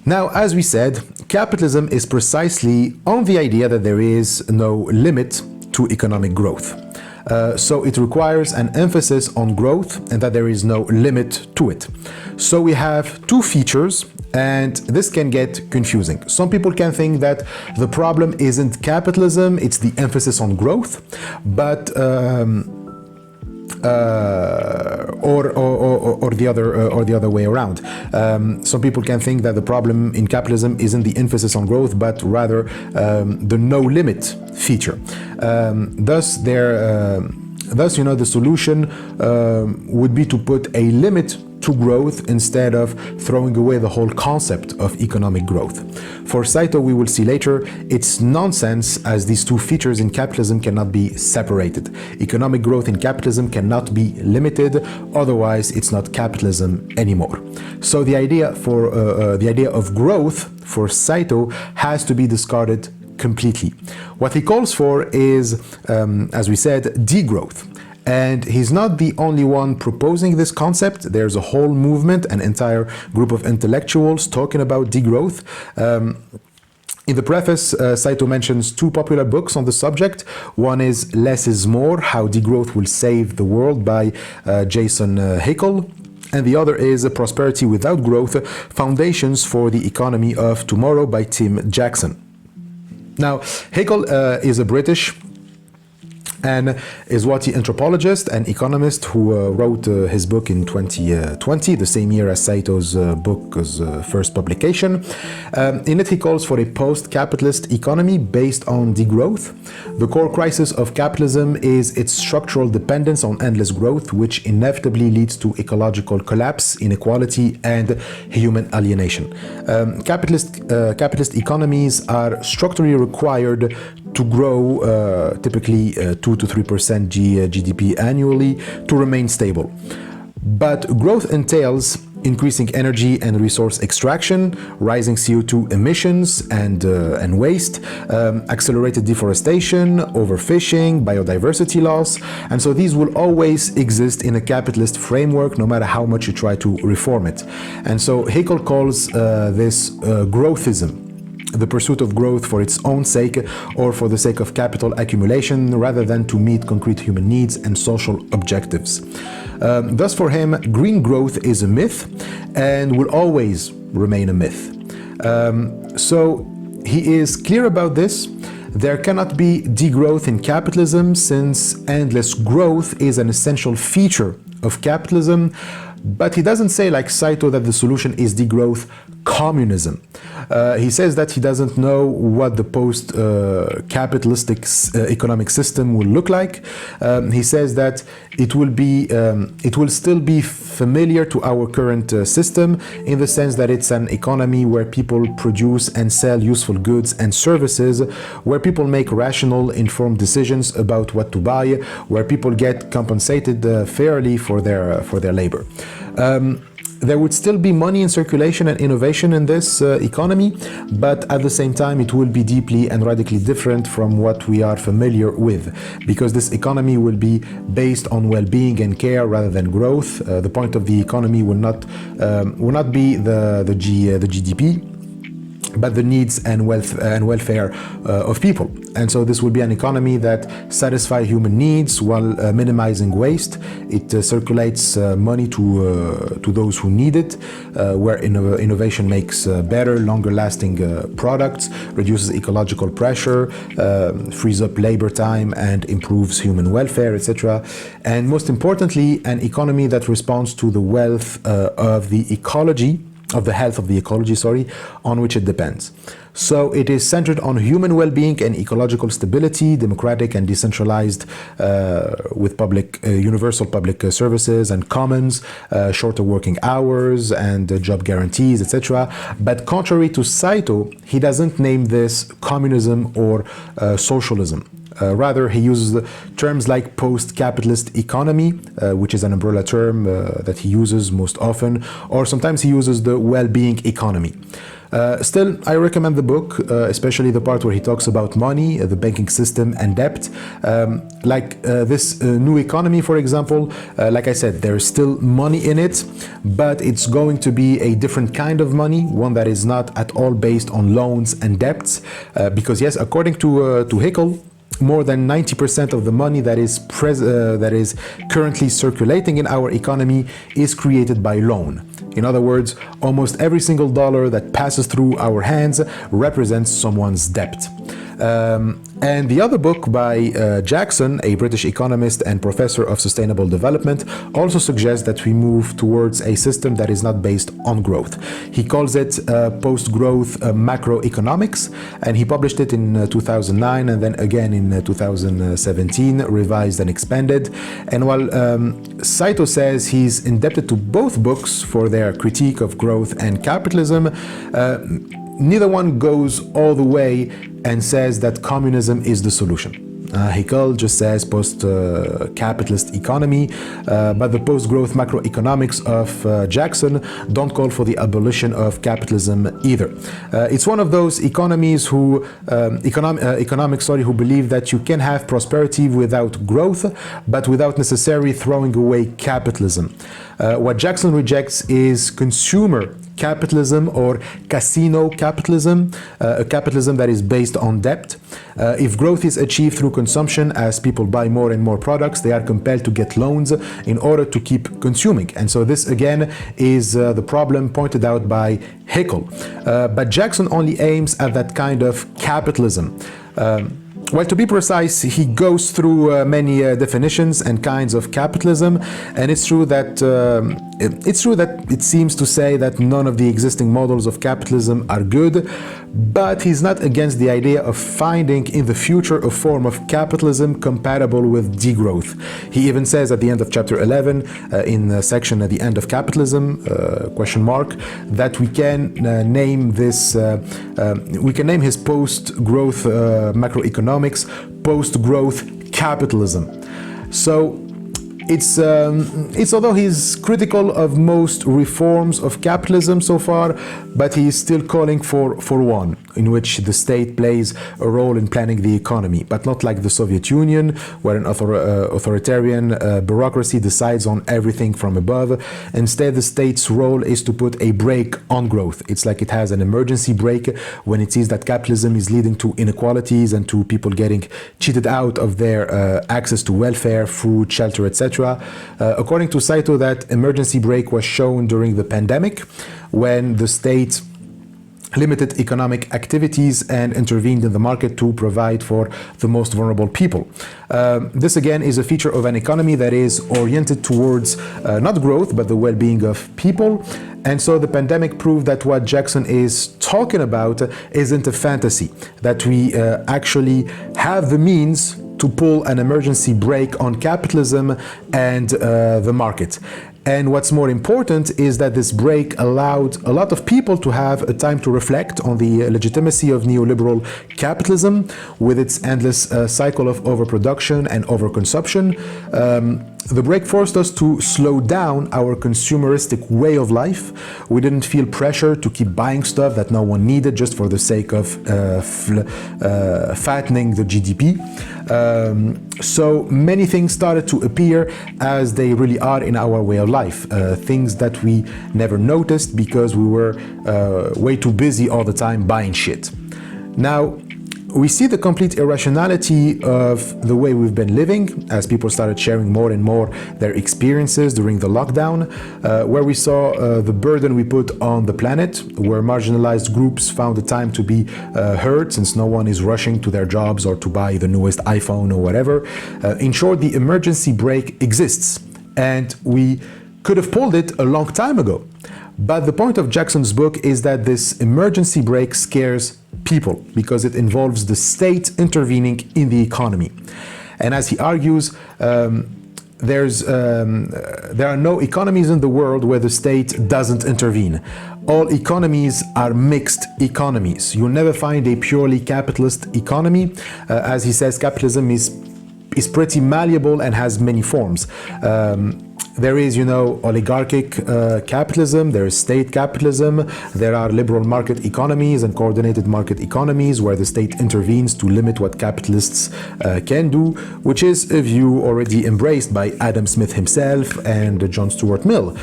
[SPEAKER 1] Now, as we said, capitalism is precisely on the idea that there is no limit to economic growth. So it requires an emphasis on growth and that there is no limit to it. So we have two features, and this can get confusing. Some people can think that the problem isn't capitalism, it's the emphasis on growth, but or the other way around. Some people can think that the problem in capitalism isn't the emphasis on growth, but rather the no limit feature. Thus, the solution would be to put a limit to growth instead of throwing away the whole concept of economic growth. For Saito, we will see later, it's nonsense, as these two features in capitalism cannot be separated. Economic growth in capitalism cannot be limited, otherwise it's not capitalism anymore. So the idea of growth for Saito has to be discarded completely. What he calls for is, as we said, degrowth. And he's not the only one proposing this concept. There's a whole movement, an entire group of intellectuals talking about degrowth. In the preface, Saito mentions two popular books on the subject. One is Less is More, How Degrowth Will Save the World by Jason Hickel. And the other is Prosperity Without Growth, Foundations for the Economy of Tomorrow by Tim Jackson. Now, Haeckel is a British and is what the anthropologist and economist who wrote his book in 2020, the same year as Saito's book's first publication. In it, he calls for a post-capitalist economy based on degrowth. The core crisis of capitalism is its structural dependence on endless growth, which inevitably leads to ecological collapse, inequality, and human alienation. Capitalist economies are structurally required to grow typically 2 to 3% GDP annually to remain stable. But growth entails increasing energy and resource extraction, rising CO2 emissions and waste, accelerated deforestation, overfishing, biodiversity loss. And so these will always exist in a capitalist framework, no matter how much you try to reform it. And so Haeckel calls this growthism, the pursuit of growth for its own sake or for the sake of capital accumulation rather than to meet concrete human needs and social objectives. Thus for him, green growth is a myth and will always remain a myth. So he is clear about this. There cannot be degrowth in capitalism since endless growth is an essential feature of capitalism. But he doesn't say, like Saito, that the solution is degrowth communism. He says that he doesn't know what the post-capitalistic economic system will look like. He says that it will still be familiar to our current system in the sense that it's an economy where people produce and sell useful goods and services, where people make rational, informed decisions about what to buy, where people get compensated fairly for their labor. There would still be money in circulation and innovation in this economy, but at the same time it will be deeply and radically different from what we are familiar with, because this economy will be based on well-being and care rather than growth. The point of the economy will not be the GDP, but the needs and welfare of people. And so this will be an economy that satisfies human needs while minimizing waste. It circulates money to those who need it, where innovation makes better, longer-lasting products, reduces ecological pressure, frees up labor time, and improves human welfare, etc. And most importantly, an economy that responds to the wealth of the ecology, of the health of the ecology, on which it depends. So it is centered on human well-being and ecological stability, democratic and decentralized, with universal public services and commons, shorter working hours and job guarantees, etc. But contrary to Saito, he doesn't name this communism or socialism. Rather, he uses the terms like post-capitalist economy, which is an umbrella term that he uses most often, or sometimes he uses the well-being economy. Still, I recommend the book, especially the part where he talks about money, the banking system, and debt. This new economy, for example, like I said, there is still money in it, but it's going to be a different kind of money, one that is not at all based on loans and debts. Because yes, according to Haeckel, more than 90% of the money that is currently circulating in our economy is created by loan. In other words, almost every single dollar that passes through our hands represents someone's debt. And the other book by Jackson, a British economist and professor of sustainable development, also suggests that we move towards a system that is not based on growth. He calls it post-growth macroeconomics, and he published it in 2009 and then again in 2017, revised and expanded. And while Saito says he's indebted to both books for their critique of growth and capitalism, neither one goes all the way and says that communism is the solution. Haeckel just says post-capitalist economy, but the post-growth macroeconomics of Jackson don't call for the abolition of capitalism either. It's one of those economies who who believe that you can have prosperity without growth, but without necessarily throwing away capitalism. What Jackson rejects is consumer capitalism or casino capitalism, a capitalism that is based on debt. If growth is achieved through consumption, as people buy more and more products, they are compelled to get loans in order to keep consuming. And so this again is the problem pointed out by Haeckel. But Jackson only aims at that kind of capitalism. Well, to be precise, he goes through many definitions and kinds of capitalism, and it's true that it seems to say that none of the existing models of capitalism are good, but he's not against the idea of finding in the future a form of capitalism compatible with degrowth. He even says at the end of chapter 11, in the section at the end of capitalism, question mark, that we can name this, we can name his post-growth macroeconomics post-growth capitalism. So it's although he's critical of most reforms of capitalism so far, but he is still calling for one in which the state plays a role in planning the economy, but not like the Soviet Union, where an authoritarian bureaucracy decides on everything from above. Instead, the state's role is to put a brake on growth. It's like it has an emergency brake when it sees that capitalism is leading to inequalities and to people getting cheated out of their access to welfare, food, shelter, etc. According to Saito, that emergency brake was shown during the pandemic, when the state limited economic activities and intervened in the market to provide for the most vulnerable people. This again is a feature of an economy that is oriented towards not growth, but the well-being of people. And so the pandemic proved that what Jackson is talking about isn't a fantasy, that we actually have the means to pull an emergency brake on capitalism and the market. And what's more important is that this break allowed a lot of people to have a time to reflect on the legitimacy of neoliberal capitalism with its endless cycle of overproduction and overconsumption. The break forced us to slow down our consumeristic way of life. We didn't feel pressure to keep buying stuff that no one needed just for the sake of fattening the GDP. So many things started to appear as they really are in our way of life. Things that we never noticed because we were way too busy all the time buying shit. Now, we see the complete irrationality of the way we've been living as people started sharing more and more their experiences during the lockdown, where we saw the burden we put on the planet, where marginalized groups found the time to be heard since no one is rushing to their jobs or to buy the newest iPhone or whatever. In short, the emergency brake exists, and we could have pulled it a long time ago. But the point of Jackson's book is that this emergency brake scares people because it involves the state intervening in the economy. And as he argues, there are no economies in the world where the state doesn't intervene. All economies are mixed economies. You'll never find a purely capitalist economy. As he says, capitalism is pretty malleable and has many forms. There is, oligarchic capitalism, there is state capitalism, there are liberal market economies and coordinated market economies where the state intervenes to limit what capitalists can do, which is a view already embraced by Adam Smith himself and John Stuart Mill.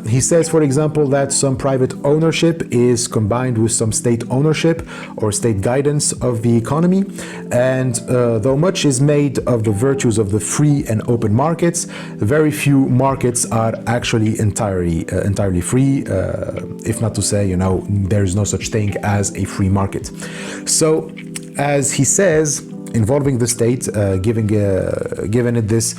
[SPEAKER 1] He says, for example, that some private ownership is combined with some state ownership or state guidance of the economy. And though much is made of the virtues of the free and open markets, very few markets are actually entirely free, if not to say, there is no such thing as a free market. So, as he says, involving the state, giving this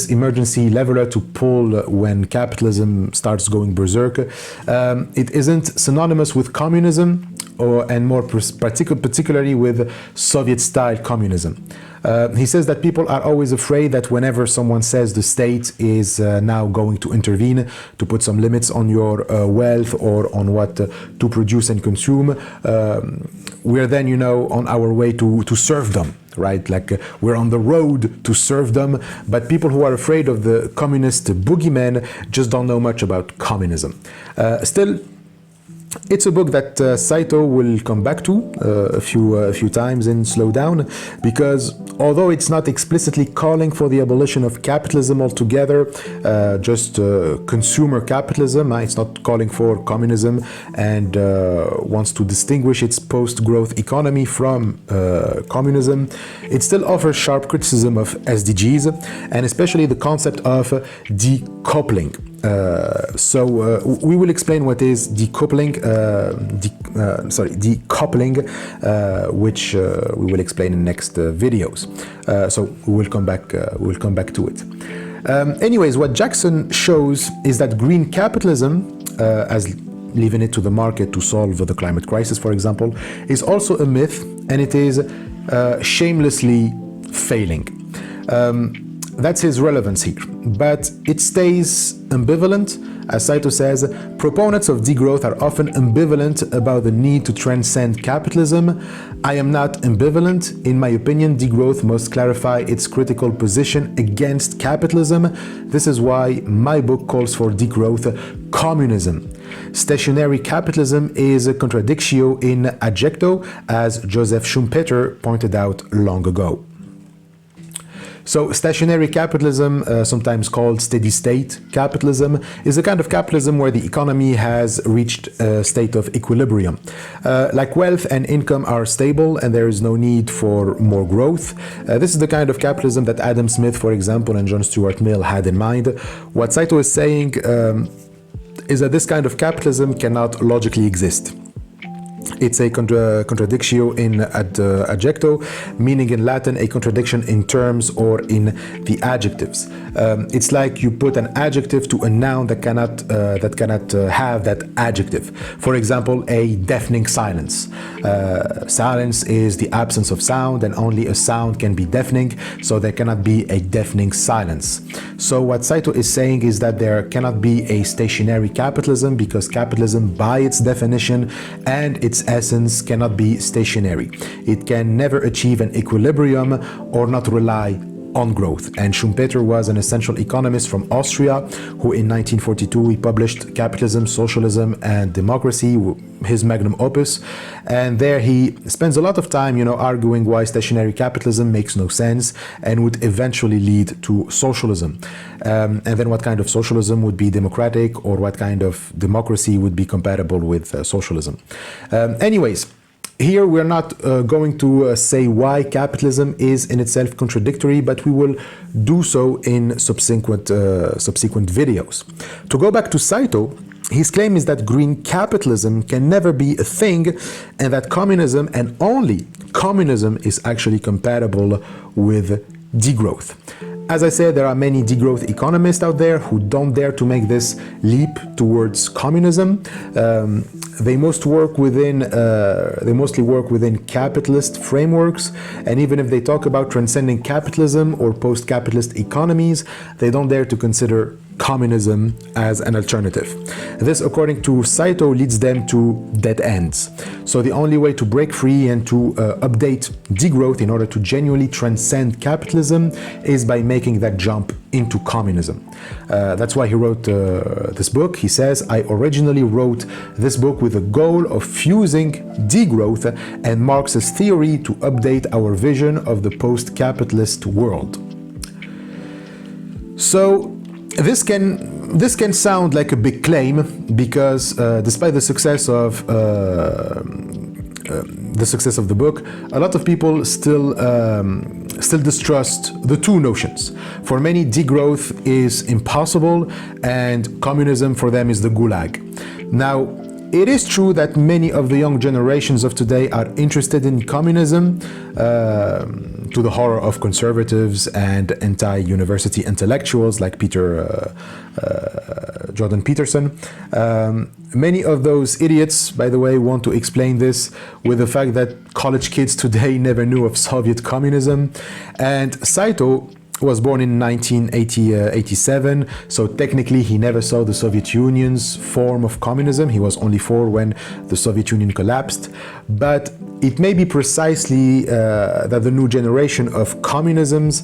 [SPEAKER 1] emergency leveler to pull when capitalism starts going berserk, it isn't synonymous with communism, and more particularly with Soviet-style communism. He says that people are always afraid that whenever someone says the state is now going to intervene to put some limits on your wealth or on what to produce and consume, we're then, on our way to serfdom, right? Like we're on the road to serfdom, but people who are afraid of the communist boogeyman just don't know much about communism. Still, it's a book that Saito will come back to a few times in Slow Down, because although it's not explicitly calling for the abolition of capitalism altogether, just consumer capitalism, it's not calling for communism, and wants to distinguish its post-growth economy from communism, it still offers sharp criticism of SDGs, and especially the concept of decoupling. We will explain what is decoupling, which we will explain in next videos. So we'll come back to it. Anyways, what Jackson shows is that green capitalism, as leaving it to the market to solve the climate crisis, for example, is also a myth, and it is shamelessly failing. That's his relevance here, but it stays ambivalent. As Saito says, proponents of degrowth are often ambivalent about the need to transcend capitalism. I am not ambivalent. In my opinion, degrowth must clarify its critical position against capitalism. This is why my book calls for degrowth communism. Stationary capitalism is a contradictio in adjecto, as Joseph Schumpeter pointed out long ago. So stationary capitalism, sometimes called steady-state capitalism, is a kind of capitalism where the economy has reached a state of equilibrium. Like wealth and income are stable and there is no need for more growth. This is the kind of capitalism that Adam Smith, for example, and John Stuart Mill had in mind. What Saito is saying is that this kind of capitalism cannot logically exist. It's a contradictio in adjecto, meaning in Latin a contradiction in terms or in the adjectives. It's like you put an adjective to a noun that cannot have that adjective. For example, a deafening silence. Silence is the absence of sound, and only a sound can be deafening, so there cannot be a deafening silence. So what Saito is saying is that there cannot be a stationary capitalism, because capitalism, by its definition and its essence, cannot be stationary. It can never achieve an equilibrium or not rely on growth. And Schumpeter was an essential economist from Austria who in 1942 he published Capitalism, Socialism and Democracy, his magnum opus, and there he spends a lot of time arguing why stationary capitalism makes no sense and would eventually lead to socialism, and then what kind of socialism would be democratic, or what kind of democracy would be compatible with socialism. Anyways, here we're not going to say why capitalism is in itself contradictory, but we will do so in subsequent videos. To go back to Saito, his claim is that green capitalism can never be a thing, and that communism, and only communism, is actually compatible with degrowth. As I said, there are many degrowth economists out there who don't dare to make this leap towards communism. They mostly work within capitalist frameworks, and even if they talk about transcending capitalism or post-capitalist economies, they don't dare to consider communism as an alternative. This, according to Saito, leads them to dead ends. So the only way to break free and to update degrowth in order to genuinely transcend capitalism is by making that jump into communism. That's why he wrote this book. He says, I originally wrote this book with the goal of fusing degrowth and Marx's theory to update our vision of the post-capitalist world. So this can sound like a big claim, because despite the success of the book, a lot of people still distrust the two notions. For many, degrowth is impossible, and communism for them is the gulag. Now, it is true that many of the young generations of today are interested in communism, to the horror of conservatives and anti-university intellectuals like Jordan Peterson. Many of those idiots, by the way, want to explain this with the fact that college kids today never knew of Soviet communism. And Saito was born in 1987, so technically he never saw the Soviet Union's form of communism. He was only 4 when the Soviet Union collapsed. But it may be precisely that the new generation of communists,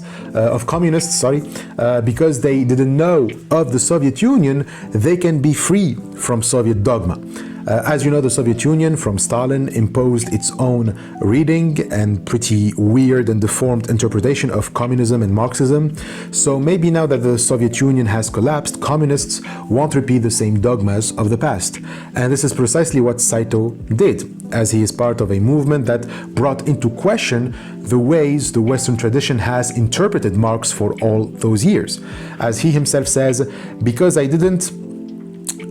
[SPEAKER 1] because they didn't know of the Soviet Union, they can be free from Soviet dogma. As you know, the Soviet Union from Stalin imposed its own reading and pretty weird and deformed interpretation of communism and Marxism. So maybe now that the Soviet Union has collapsed, communists won't repeat the same dogmas of the past. And this is precisely what Saito did, as he is part of a movement that brought into question the ways the Western tradition has interpreted Marx for all those years. As he himself says, because I didn't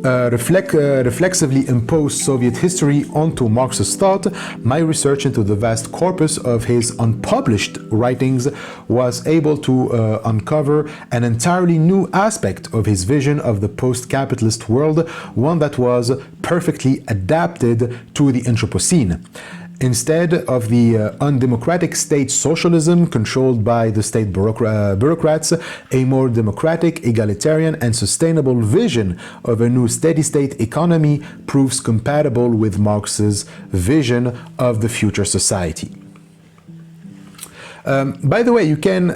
[SPEAKER 1] reflexively impose Soviet history onto Marx's thought, my research into the vast corpus of his unpublished writings was able to uncover an entirely new aspect of his vision of the post-capitalist world, one that was perfectly adapted to the Anthropocene. Instead of the undemocratic state socialism controlled by the state bureaucrats, a more democratic, egalitarian, and sustainable vision of a new steady-state economy proves compatible with Marx's vision of the future society. By the way, you can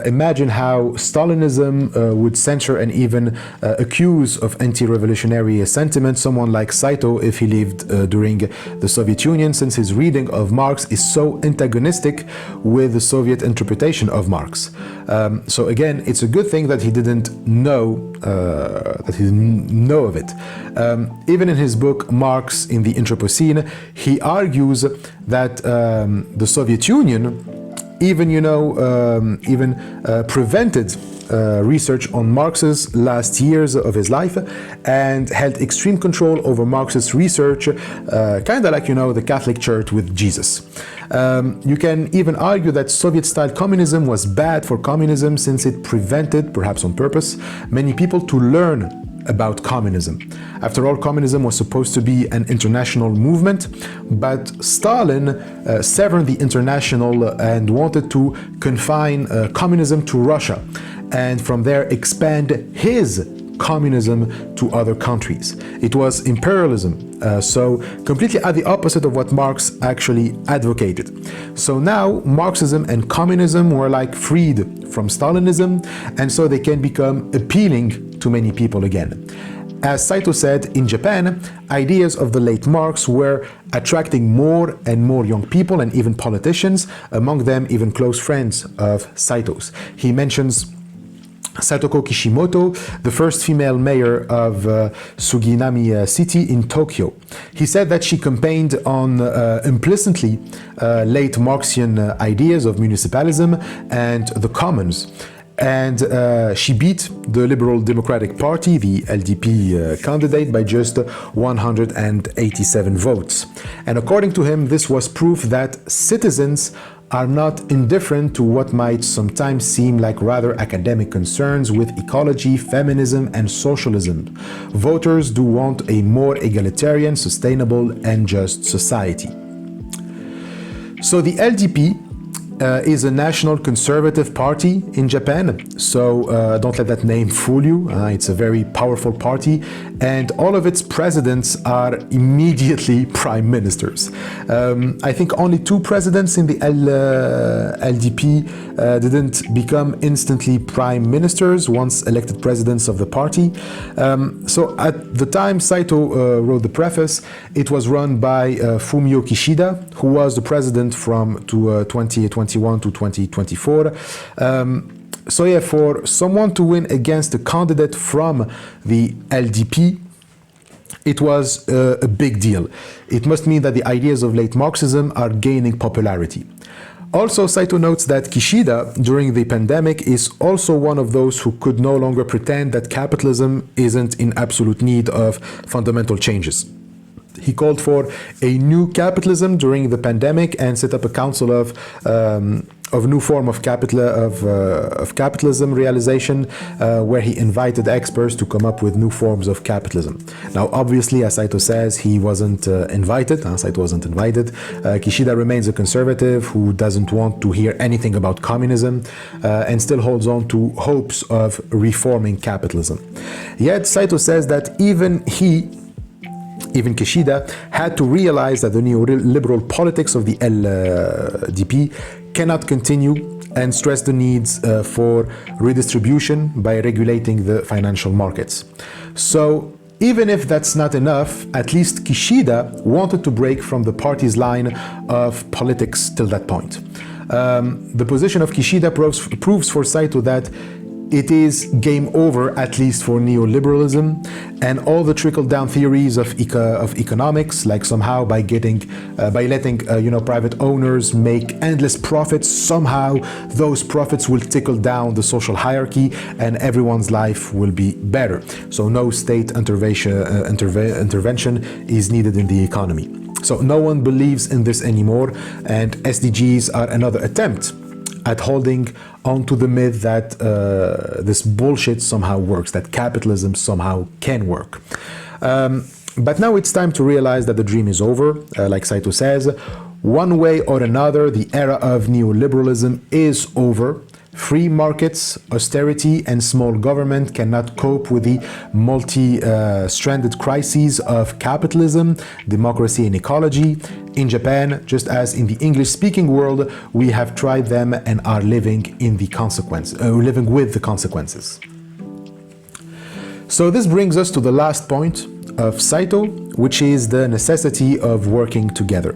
[SPEAKER 1] imagine how Stalinism would censor and even accuse of anti-revolutionary sentiment someone like Saito if he lived during the Soviet Union, since his reading of Marx is so antagonistic with the Soviet interpretation of Marx. So again, it's a good thing that he didn't know of it. Even in his book Marx in the Anthropocene, he argues that the Soviet Union prevented research on Marx's last years of his life and held extreme control over Marxist research, kind of like, the Catholic Church with Jesus. You can even argue that Soviet-style communism was bad for communism since it prevented, perhaps on purpose, many people to learn about communism. After all, communism was supposed to be an international movement, but Stalin severed the international and wanted to confine communism to Russia, and from there expand his communism to other countries. It was imperialism, so completely at the opposite of what Marx actually advocated. So now Marxism and communism were like freed from Stalinism, and so they can become appealing to many people again. As Saito said, in Japan, ideas of the late Marx were attracting more and more young people and even politicians, among them even close friends of Saito's. He mentions Satoko Kishimoto, the first female mayor of Suginami City in Tokyo. He said that she campaigned on implicitly late Marxian ideas of municipalism and the commons. And she beat the Liberal Democratic Party, the LDP candidate, by just 187 votes. And according to him, this was proof that citizens are not indifferent to what might sometimes seem like rather academic concerns with ecology, feminism, and socialism. Voters do want a more egalitarian, sustainable, and just society. So the LDP is a national conservative party in Japan, so don't let that name fool you. It's a very powerful party, and all of its presidents are immediately prime ministers. I think only 2 presidents in the LDP didn't become instantly prime ministers once elected presidents of the party. So at the time Saito wrote the preface, it was run by Fumio Kishida, who was the president from 2021 to 2024. So yeah, for someone to win against a candidate from the LDP, it was a big deal. It must mean that the ideas of late Marxism are gaining popularity. Also, Saito notes that Kishida, during the pandemic, is also one of those who could no longer pretend that capitalism isn't in absolute need of fundamental changes. He called for a new capitalism during the pandemic and set up a council of new form of capitalism realization, where he invited experts to come up with new forms of capitalism. Now, obviously, as Saito says, he wasn't invited. Saito wasn't invited. Kishida remains a conservative who doesn't want to hear anything about communism and still holds on to hopes of reforming capitalism. Yet, Saito says that even Kishida had to realize that the neoliberal politics of the LDP cannot continue and stress the needs for redistribution by regulating the financial markets. So Even if that's not enough, at least Kishida wanted to break from the party's line of politics till that point. The position of Kishida proves for Saito that it is game over, at least for neoliberalism, and all the trickle-down theories of economics, like somehow by letting private owners make endless profits, somehow those profits will trickle down the social hierarchy and everyone's life will be better. So no state intervention is needed in the economy. So no one believes in this anymore, and SDGs are another attempt at holding on to the myth that this bullshit somehow works, that capitalism somehow can work. But now it's time to realize that the dream is over. Like Saito says, one way or another, the era of neoliberalism is over. Free markets, austerity, and small government cannot cope with the multi-stranded crises of capitalism, democracy, and ecology. In Japan, just as in the English-speaking world, we have tried them and are living with the consequences. So this brings us to the last point of Saito, which is the necessity of working together.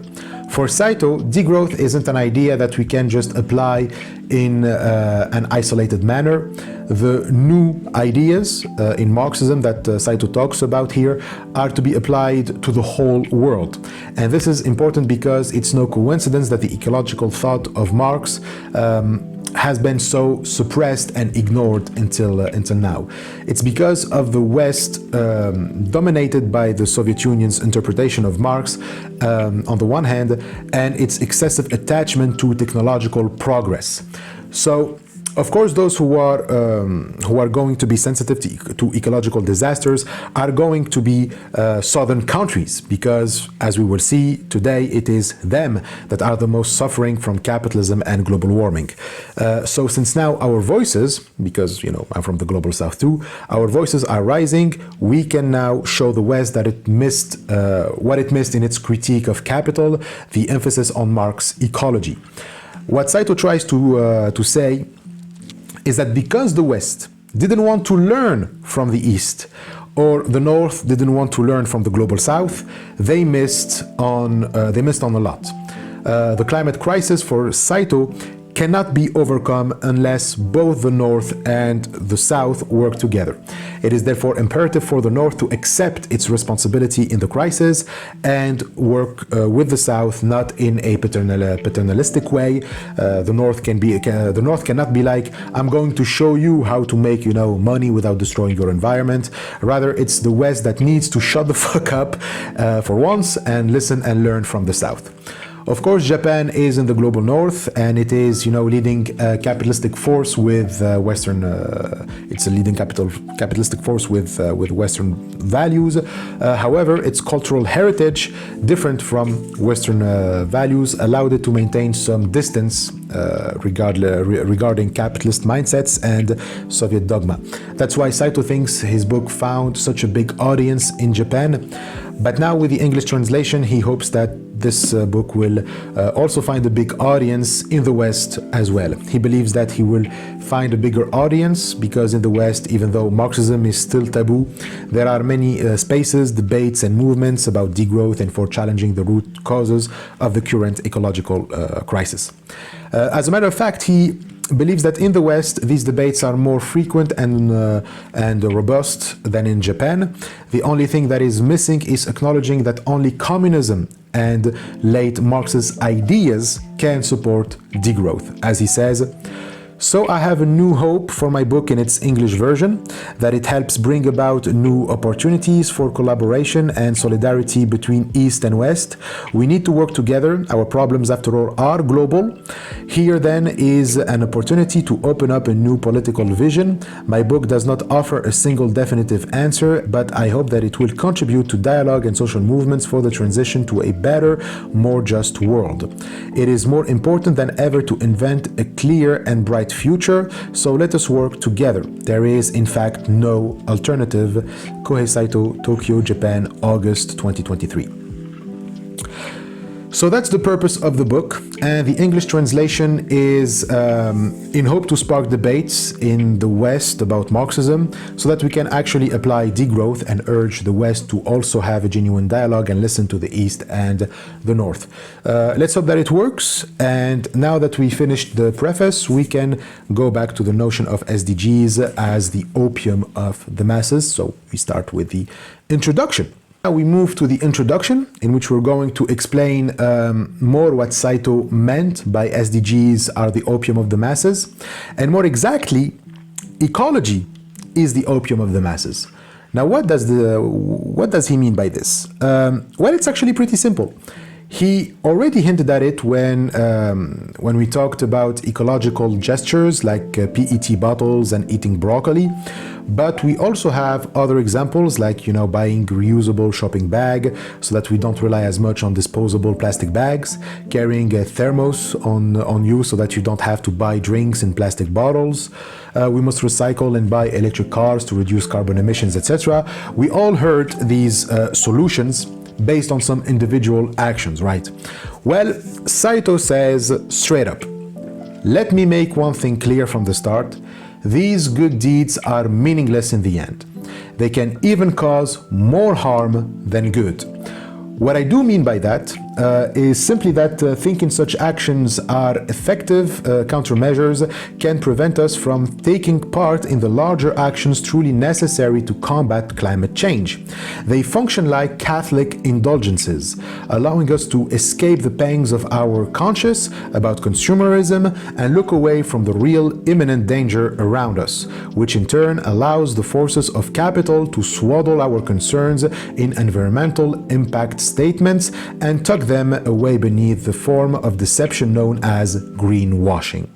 [SPEAKER 1] For Saito, degrowth isn't an idea that we can just apply in an isolated manner. The new ideas in Marxism that Saito talks about here are to be applied to the whole world. And this is important because it's no coincidence that the ecological thought of Marx has been so suppressed and ignored until now. It's because of the West dominated by the Soviet Union's interpretation of Marx on the one hand, and its excessive attachment to technological progress. So, of course, those who are going to be sensitive to ecological disasters are going to be southern countries, because, as we will see today, it is them that are the most suffering from capitalism and global warming. So since now our voices, because I'm from the global south too, our voices are rising, we can now show the West that it missed what it missed in its critique of capital, the emphasis on Marx ecology. What Saito tries to say is that because the West didn't want to learn from the East, or the North didn't want to learn from the global South, they missed on a lot. The climate crisis for Saito cannot be overcome unless both the North and the South work together. It is therefore imperative for the North to accept its responsibility in the crisis and work with the South, not in a paternalistic way. The North cannot be like, I'm going to show you how to make money without destroying your environment. Rather, it's the West that needs to shut the fuck up for once and listen and learn from the South. Of course, Japan is in the global north, and it is, leading capitalistic force with Western. It's a leading capitalistic force with Western values. However, its cultural heritage, different from Western values, allowed it to maintain some distance regarding capitalist mindsets and Soviet dogma. That's why Saito thinks his book found such a big audience in Japan. But now, with the English translation, he hopes that this book will also find a big audience in the West as well. He believes that he will find a bigger audience because in the West, even though Marxism is still taboo, there are many spaces, debates, and movements about degrowth and for challenging the root causes of the current ecological crisis. As a matter of fact, he believes that in the West, these debates are more frequent and robust than in Japan. The only thing that is missing is acknowledging that only communism and late Marxist ideas can support degrowth. As he says, so I have a new hope for my book in its English version, that it helps bring about new opportunities for collaboration and solidarity between East and West. We need to work together. Our problems, after all, are global. Here, then, is an opportunity to open up a new political vision. My book does not offer a single definitive answer, but I hope that it will contribute to dialogue and social movements for the transition to a better, more just world. It is more important than ever to invent a clear and bright future, so let us work together. There is, in fact, no alternative. Kōhei Saitō, Tokyo, Japan, August 2023. So that's the purpose of the book, and the English translation is in hope to spark debates in the West about Marxism, so that we can actually apply degrowth and urge the West to also have a genuine dialogue and listen to the East and the North. Let's hope that it works, and now that we finished the preface, we can go back to the notion of SDGs as the opium of the masses. So we start with the introduction. Now we move to the introduction, in which we're going to explain more what Saito meant by SDGs are the opium of the masses, and more exactly, ecology is the opium of the masses. Now what does he mean by this? Well, it's actually pretty simple. He already hinted at it when we talked about ecological gestures like PET bottles and eating broccoli. But we also have other examples like, buying reusable shopping bag so that we don't rely as much on disposable plastic bags, carrying a thermos on you so that you don't have to buy drinks in plastic bottles. We must recycle and buy electric cars to reduce carbon emissions, etc. We all heard these solutions based on some individual actions, right? Well, Saito says straight up, let me make one thing clear from the start. These good deeds are meaningless in the end. They can even cause more harm than good. What I do mean by that is simply that thinking such actions are effective countermeasures can prevent us from taking part in the larger actions truly necessary to combat climate change. They function like Catholic indulgences, allowing us to escape the pangs of our conscience about consumerism and look away from the real imminent danger around us, which in turn allows the forces of capital to swaddle our concerns in environmental impact statements and tuck them away beneath the form of deception known as greenwashing.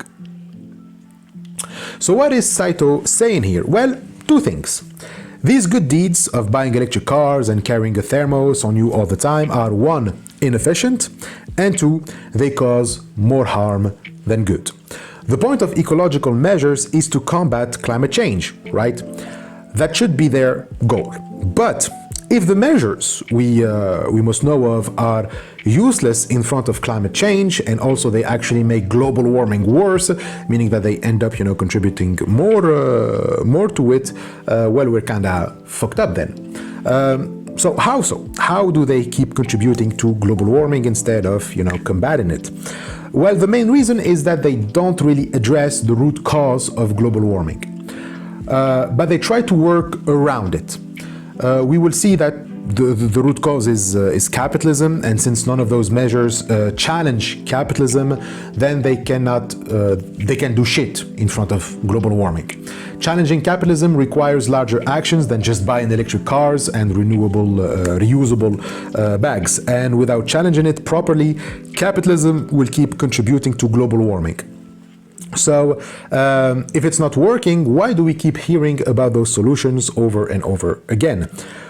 [SPEAKER 1] So what is Saito saying here? Well, two things. These good deeds of buying electric cars and carrying a thermos on you all the time are, one, inefficient, and two, they cause more harm than good. The point of ecological measures is to combat climate change, right? That should be their goal. But if the measures we must know of are useless in front of climate change, and also they actually make global warming worse, meaning that they end up, contributing more to it, well, we're kind of fucked up then. So how do they keep contributing to global warming instead of, combating it? Well, the main reason is that they don't really address the root cause of global warming, but they try to work around it. We will see that the root cause is capitalism, and since none of those measures challenge capitalism, then they can do shit in front of global warming. Challenging capitalism requires larger actions than just buying electric cars and reusable bags, and without challenging it properly, capitalism will keep contributing to global warming. So, if it's not working, why do we keep hearing about those solutions over and over again?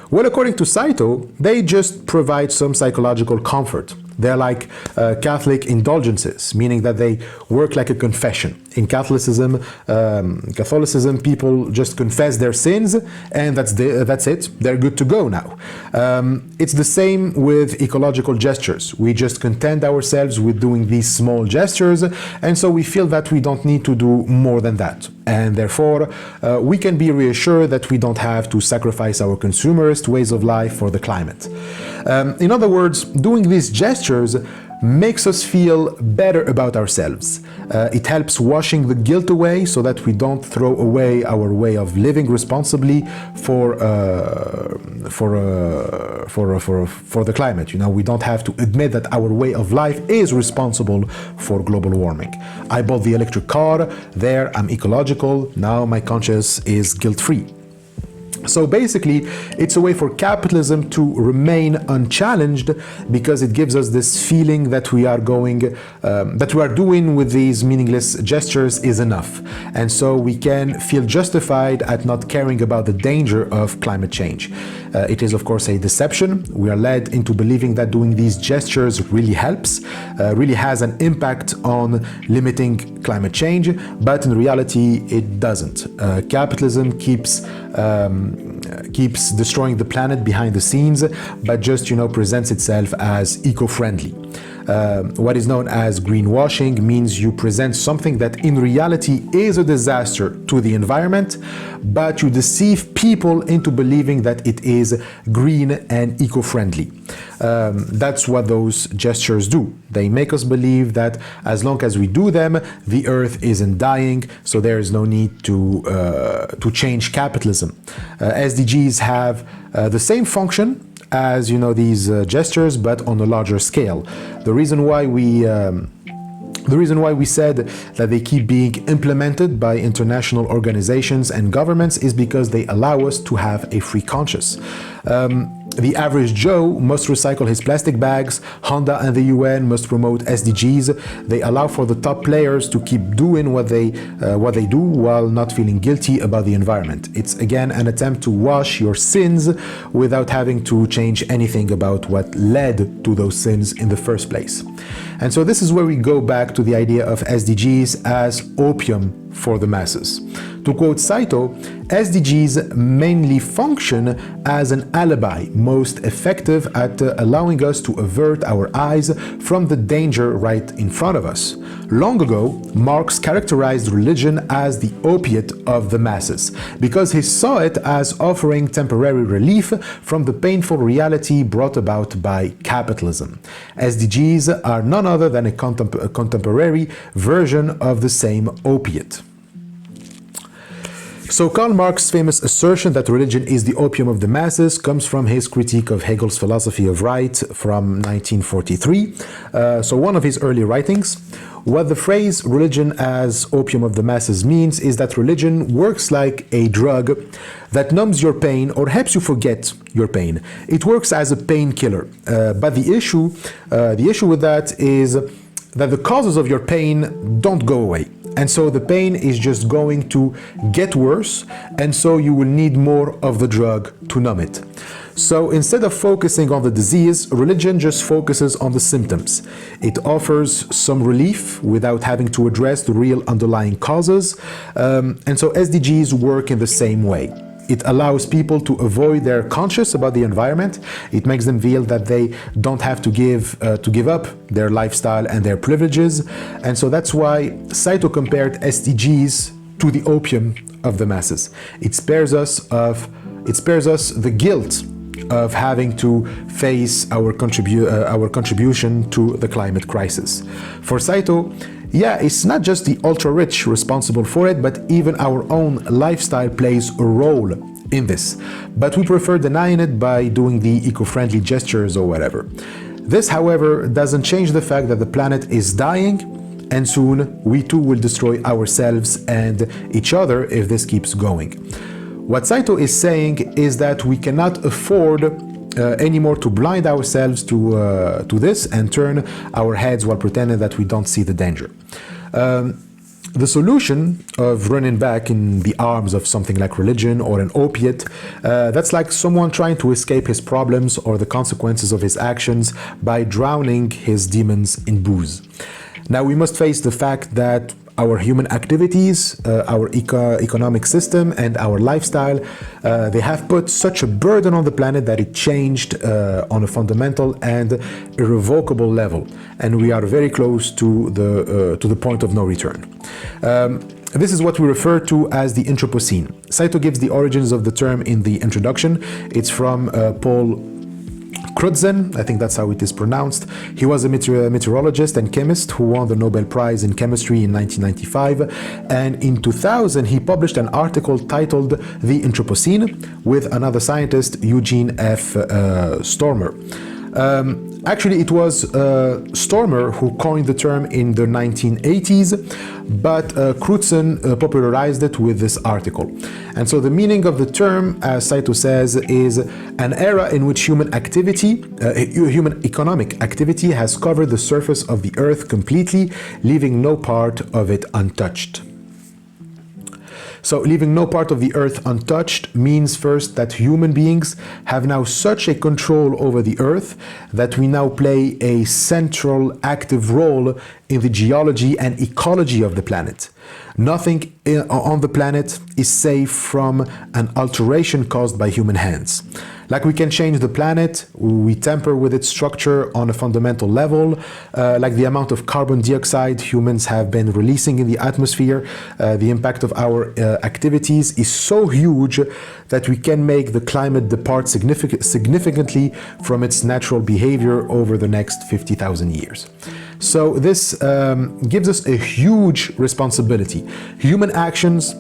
[SPEAKER 1] Well, according to Saito, they just provide some psychological comfort. They're like Catholic indulgences, meaning that they work like a confession. In Catholicism, people just confess their sins, and that's it. They're good to go now. It's the same with ecological gestures. We just content ourselves with doing these small gestures, and so we feel that we don't need to do more than that. And therefore, we can be reassured that we don't have to sacrifice our consumerist ways of life for the climate. In other words, doing these gestures makes us feel better about ourselves. It helps washing the guilt away so that we don't throw away our way of living responsibly for the climate. We don't have to admit that our way of life is responsible for global warming. I bought the electric car, there I'm ecological, now my conscience is guilt-free. So basically, it's a way for capitalism to remain unchallenged because it gives us this feeling that we are doing with these meaningless gestures is enough. And so we can feel justified at not caring about the danger of climate change. It is, of course, a deception. We are led into believing that doing these gestures really helps, really has an impact on limiting climate change, but in reality, it doesn't. Capitalism keeps destroying the planet behind the scenes, but just presents itself as eco-friendly. What is known as greenwashing means you present something that in reality is a disaster to the environment, but you deceive people into believing that it is green and eco-friendly. That's what those gestures do. They make us believe that as long as we do them, the earth isn't dying, so there is no need to change capitalism. SDGs have the same function as these gestures, but on a larger scale. The reason why we said that they keep being implemented by international organizations and governments is because they allow us to have a free conscience. The average Joe must recycle his plastic bags. Honda and the UN must promote SDGs. They allow for the top players to keep doing what they do while not feeling guilty about the environment. It's again an attempt to wash your sins without having to change anything about what led to those sins in the first place. And so this is where we go back to the idea of SDGs as opium for the masses. To quote Saito, SDGs mainly function as an alibi, most effective at allowing us to avert our eyes from the danger right in front of us. Long ago, Marx characterized religion as the opiate of the masses, because he saw it as offering temporary relief from the painful reality brought about by capitalism. SDGs are none other than a contemporary version of the same opiate. So Karl Marx's famous assertion that religion is the opium of the masses comes from his critique of Hegel's philosophy of right from 1943, so one of his early writings. What the phrase religion as opium of the masses means is that religion works like a drug that numbs your pain or helps you forget your pain. It works as a painkiller, but the issue with that is that the causes of your pain don't go away. And so the pain is just going to get worse, and so you will need more of the drug to numb it. So instead of focusing on the disease, religion just focuses on the symptoms. It offers some relief without having to address the real underlying causes. And so SDGs work in the same way. It allows people to avoid their conscience about the environment. It makes them feel that they don't have to give up their lifestyle and their privileges. And so that's why Saito compared SDGs to the opium of the masses. It spares us the guilt of having to face our contribution to the climate crisis. For Saito, yeah, it's not just the ultra-rich responsible for it, but even our own lifestyle plays a role in this. But we prefer denying it by doing the eco-friendly gestures or whatever. This, however, doesn't change the fact that the planet is dying, and soon we too will destroy ourselves and each other if this keeps going. What Saito is saying is that we cannot afford anymore to blind ourselves to this and turn our heads while pretending that we don't see the danger. The solution of running back in the arms of something like religion or an opiate, that's like someone trying to escape his problems or the consequences of his actions by drowning his demons in booze. Now we must face the fact that our human activities, our economic system, and our lifestyle, they have put such a burden on the planet that it changed on a fundamental and irrevocable level, and we are very close to the point of no return. This is what we refer to as the Anthropocene. Saito gives the origins of the term in the introduction. It's from Paul Crutzen, I think that's how it is pronounced. He was a meteorologist and chemist who won the Nobel Prize in Chemistry in 1995, and in 2000 he published an article titled The Anthropocene with another scientist, Eugene F. Stormer. Actually, it was Stormer who coined the term in the 1980s, but Crutzen popularized it with this article. And so the meaning of the term, as Saito says, is an era in which human economic activity has covered the surface of the earth completely, leaving no part of it untouched. So leaving no part of the earth untouched means first that human beings have now such a control over the earth that we now play a central active role in the geology and ecology of the planet. Nothing on the planet is safe from an alteration caused by human hands. Like we can change the planet, we tamper with its structure on a fundamental level, like the amount of carbon dioxide humans have been releasing in the atmosphere. The impact of our activities is so huge that we can make the climate depart significantly from its natural behavior over the next 50,000 years. So this gives us a huge responsibility. Human actions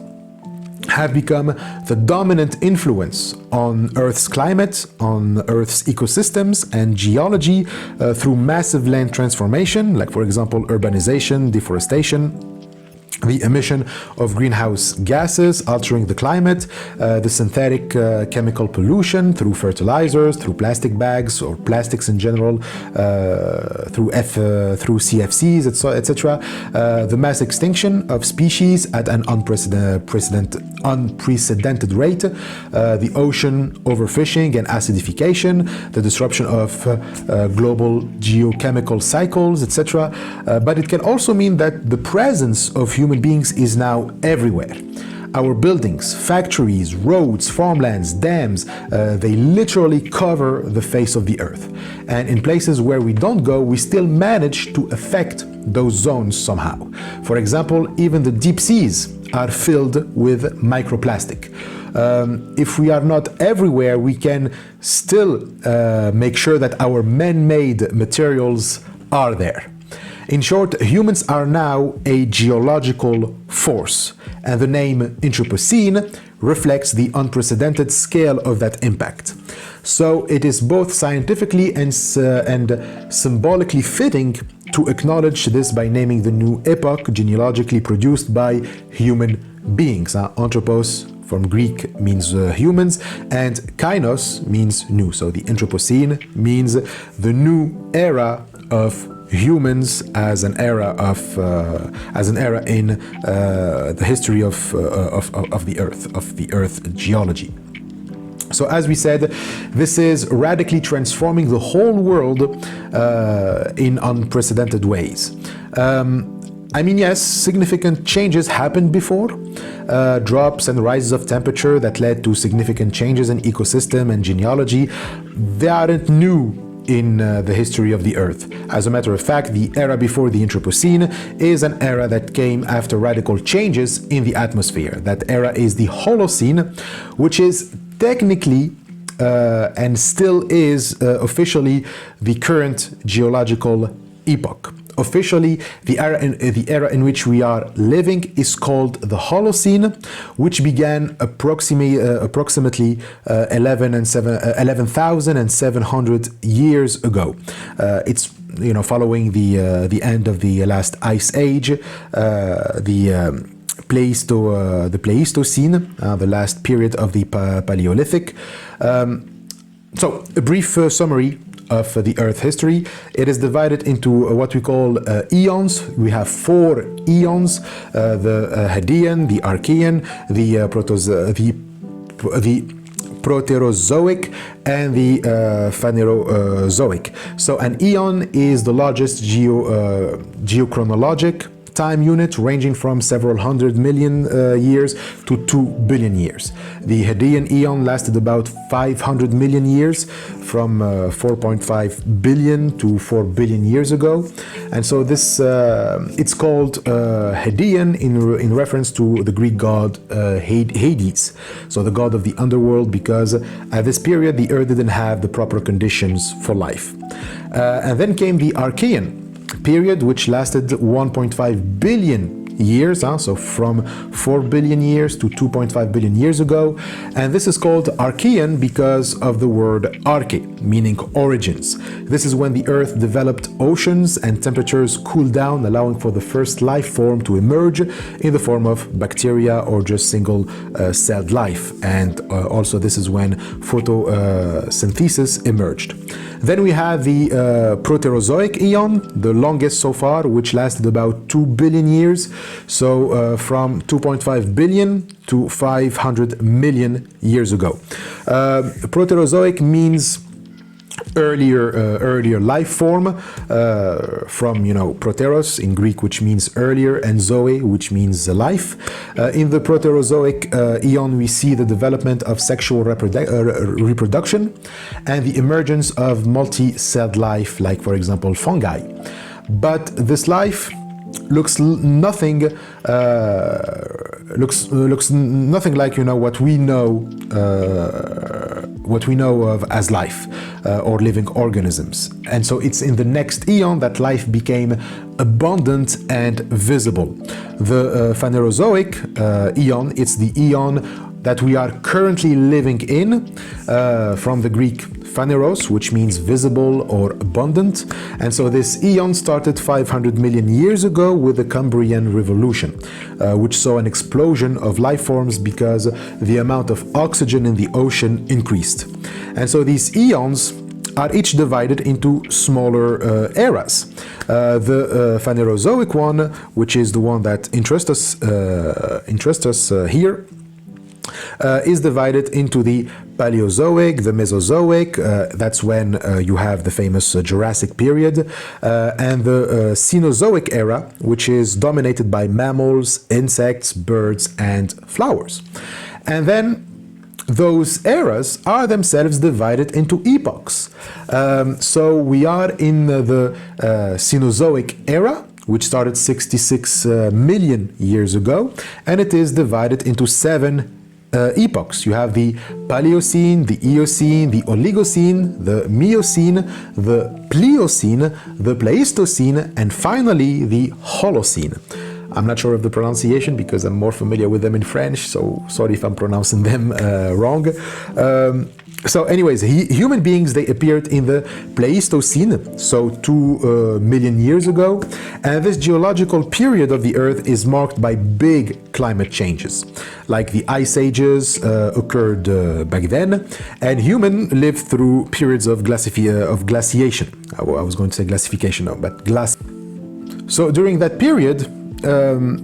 [SPEAKER 1] have become the dominant influence on Earth's climate, on Earth's ecosystems and geology through massive land transformation, like for example urbanization, deforestation, the emission of greenhouse gases altering the climate, the synthetic chemical pollution through fertilizers, through plastic bags or plastics in general, through CFCs, etc. The mass extinction of species at an unprecedented rate, the ocean overfishing and acidification, the disruption of global geochemical cycles, etc. But it can also mean that the presence of human beings is now everywhere. Our buildings, factories, roads, farmlands, dams, they literally cover the face of the earth. And in places where we don't go, we still manage to affect those zones somehow. For example, even the deep seas are filled with microplastic. If we are not everywhere, we can still make sure that our man-made materials are there. In short, humans are now a geological force, and the name Anthropocene reflects the unprecedented scale of that impact. So it is both scientifically and symbolically fitting to acknowledge this by naming the new epoch genealogically produced by human beings. Anthropos from Greek means humans, and kainos means new. So the Anthropocene means the new era of humans as an era in the history of the Earth geology. So as we said, this is radically transforming the whole world in unprecedented ways. I mean, yes, significant changes happened before. Drops and rises of temperature that led to significant changes in ecosystem and genealogy. They aren't new in the history of the Earth. As a matter of fact, the era before the Anthropocene is an era that came after radical changes in the atmosphere. That era is the Holocene, which is technically and still is officially the current geological epoch. Officially, the era in which we are living is called the Holocene, which began approximately 11,700 years ago. It's following the end of the last ice age, the Pleistocene, the last period of the Paleolithic. So, a brief summary of the Earth history. It is divided into what we call eons. We have 4 eons: the Hadean, the Archean, the Proterozoic, and the Phanerozoic. So an eon is the largest geochronologic time unit, ranging from several hundred million years to 2 billion years. The Hadean eon lasted about 500 million years, from 4.5 billion to 4 billion years ago. And so this, it's called Hadean in reference to the Greek god Hades, so the god of the underworld, because at this period the Earth didn't have the proper conditions for life. And then came the Archean period, which lasted 1.5 billion years, so from 4 billion years to 2.5 billion years ago. And this is called Archean because of the word arche, meaning origins. This is when the Earth developed oceans and temperatures cooled down, allowing for the first life form to emerge in the form of bacteria or just single-celled life. And also this is when photosynthesis emerged. Then we have the Proterozoic eon, the longest so far, which lasted about 2 billion years. So from 2.5 billion to 500 million years ago. Proterozoic means earlier life form from proteros in Greek, which means earlier, and zoe, which means life. In the proterozoic eon, we see the development of sexual reproduction and the emergence of multi-celled life, like for example fungi. But this life looks nothing like what we know of as life or living organisms. And so it's in the next eon that life became abundant and visible. The Phanerozoic eon, it's the eon that we are currently living in, from the Greek phaneros, which means visible or abundant. And so this eon started 500 million years ago with the Cambrian Revolution, which saw an explosion of life forms because the amount of oxygen in the ocean increased. And so these eons are each divided into smaller eras. The Phanerozoic one, which is the one that interests us here, is divided into the Paleozoic, the Mesozoic, that's when you have the famous Jurassic period, and the Cenozoic era, which is dominated by mammals, insects, birds, and flowers. And then those eras are themselves divided into epochs. So we are in the Cenozoic era, which started 66 million years ago, and it is divided into 7 epochs. You have the Paleocene, the Eocene, the Oligocene, the Miocene, the Pliocene, the Pleistocene, and finally the Holocene. I'm not sure of the pronunciation because I'm more familiar with them in French, so sorry if I'm pronouncing them wrong. So anyways, human beings, they appeared in the Pleistocene, so 2 million years ago, and this geological period of the Earth is marked by big climate changes, like the ice ages occurred back then, and human lived through periods of glaciation. I was going to say glacification, no, but So during that period,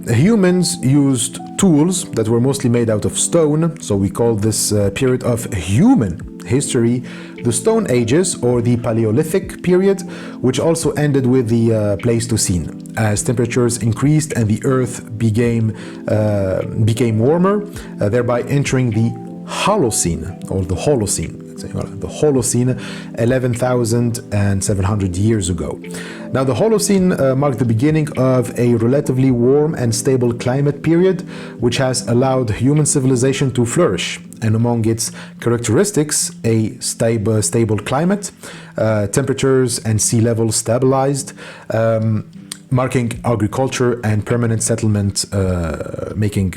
[SPEAKER 1] humans used tools that were mostly made out of stone, so we call this period of human history the Stone Ages, or the Paleolithic period, which also ended with the Pleistocene, as temperatures increased and the Earth became warmer, thereby entering the Holocene, or the Holocene. The Holocene, 11,700 years ago. Now, the Holocene marked the beginning of a relatively warm and stable climate period, which has allowed human civilization to flourish. And among its characteristics, a stable climate, temperatures and sea levels stabilized, marking agriculture and permanent settlement, making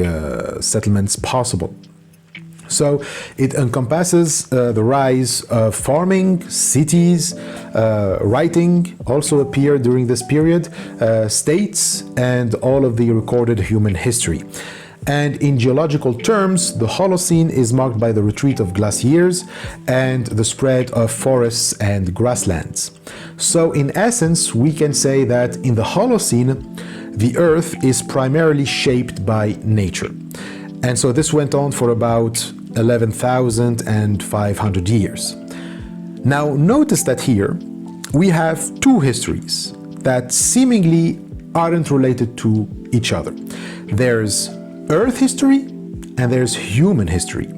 [SPEAKER 1] settlements possible. So it encompasses the rise of farming, cities, writing also appeared during this period, states, and all of the recorded human history. And in geological terms, the Holocene is marked by the retreat of glaciers and the spread of forests and grasslands. So in essence, we can say that in the Holocene, the Earth is primarily shaped by nature. And so this went on for about 11,500 years. Now notice that here we have 2 histories that seemingly aren't related to each other. There's Earth history and there's human history.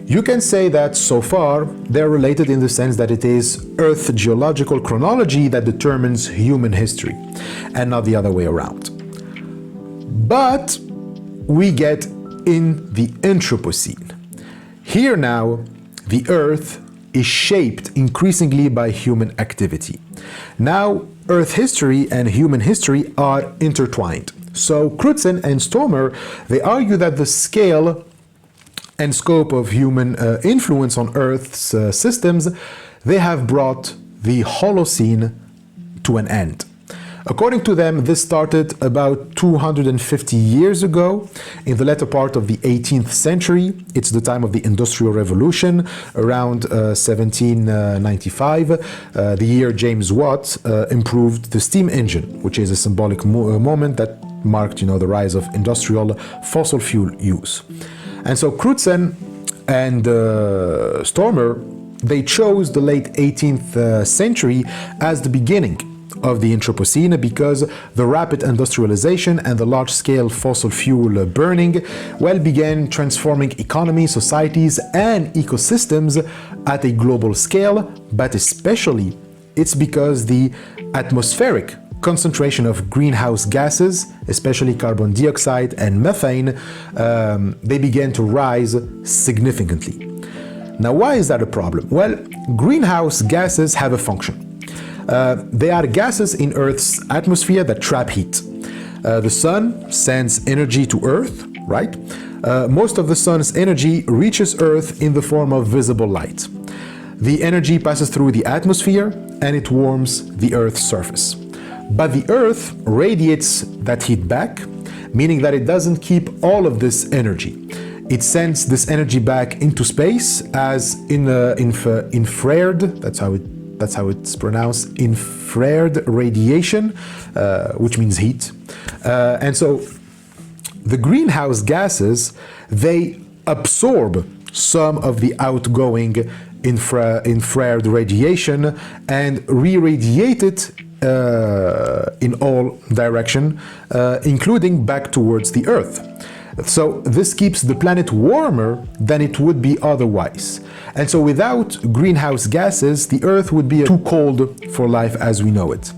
[SPEAKER 1] You can say that so far they're related in the sense that it is Earth geological chronology that determines human history and not the other way around. But we get in the Anthropocene. Here now, the Earth is shaped increasingly by human activity. Now, Earth history and human history are intertwined. So Crutzen and Stormer, they argue that the scale and scope of human influence on Earth's systems, they have brought the Holocene to an end. According to them, this started about 250 years ago, in the latter part of the 18th century. It's the time of the Industrial Revolution, around 1795, the year James Watt improved the steam engine, which is a symbolic moment that marked, the rise of industrial fossil fuel use. And so Crutzen and Stormer, they chose the late 18th century as the beginning of the Anthropocene because the rapid industrialization and the large-scale fossil fuel burning began transforming economies, societies, and ecosystems at a global scale, but especially it's because the atmospheric concentration of greenhouse gases, especially carbon dioxide and methane, they began to rise significantly. Now, why is that a problem? Well, greenhouse gases have a function. They are gases in Earth's atmosphere that trap heat. The sun sends energy to Earth, right? Most of the sun's energy reaches Earth in the form of visible light. The energy passes through the atmosphere and it warms the Earth's surface. But the Earth radiates that heat back, meaning that it doesn't keep all of this energy. It sends this energy back into space as infrared, that's how it's pronounced, infrared radiation, which means heat. And so the greenhouse gases, they absorb some of the outgoing infrared radiation and re-radiate it in all direction, including back towards the Earth. So this keeps the planet warmer than it would be otherwise. And so without greenhouse gases, the Earth would be too cold for life as we know it.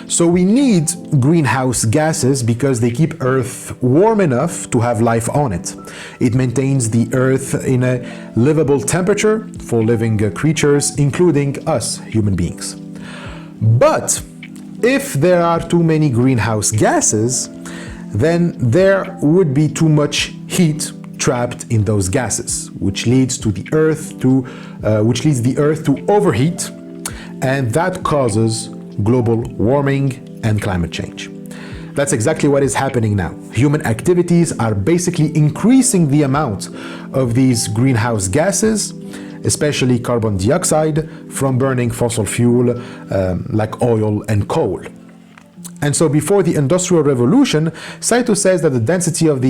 [SPEAKER 1] So we need greenhouse gases because they keep Earth warm enough to have life on it. It maintains the Earth in a livable temperature for living creatures, including us, human beings. But if there are too many greenhouse gases, then there would be too much heat trapped in those gases, which leads the Earth to overheat, and that causes global warming and climate change. That's exactly what is happening now. Human activities are basically increasing the amount of these greenhouse gases, especially carbon dioxide, from burning fossil fuel like oil and coal. And so before the Industrial Revolution, Saito says that the density of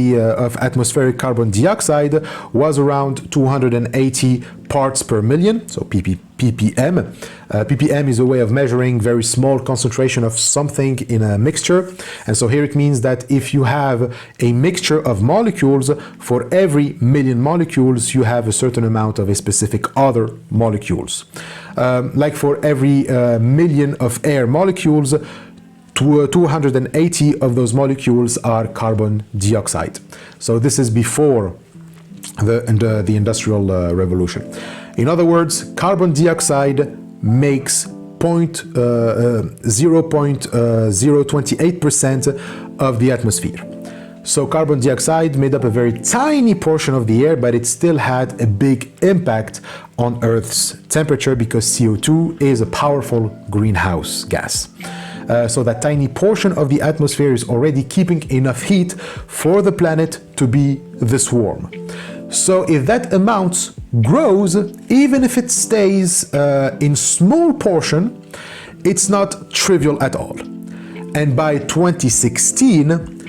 [SPEAKER 1] atmospheric carbon dioxide was around 280 parts per million, so ppm. ppm is a way of measuring very small concentration of something in a mixture. And so here it means that if you have a mixture of molecules, for every million molecules, you have a certain amount of a specific other molecules. Like for every million of air molecules, 280 of those molecules are carbon dioxide. So this is before the Industrial Revolution. In other words, carbon dioxide makes 0.028% of the atmosphere. So carbon dioxide made up a very tiny portion of the air, but it still had a big impact on Earth's temperature because CO2 is a powerful greenhouse gas. So that tiny portion of the atmosphere is already keeping enough heat for the planet to be this warm. So if that amount grows, even if it stays in small portion, it's not trivial at all. And by 2016,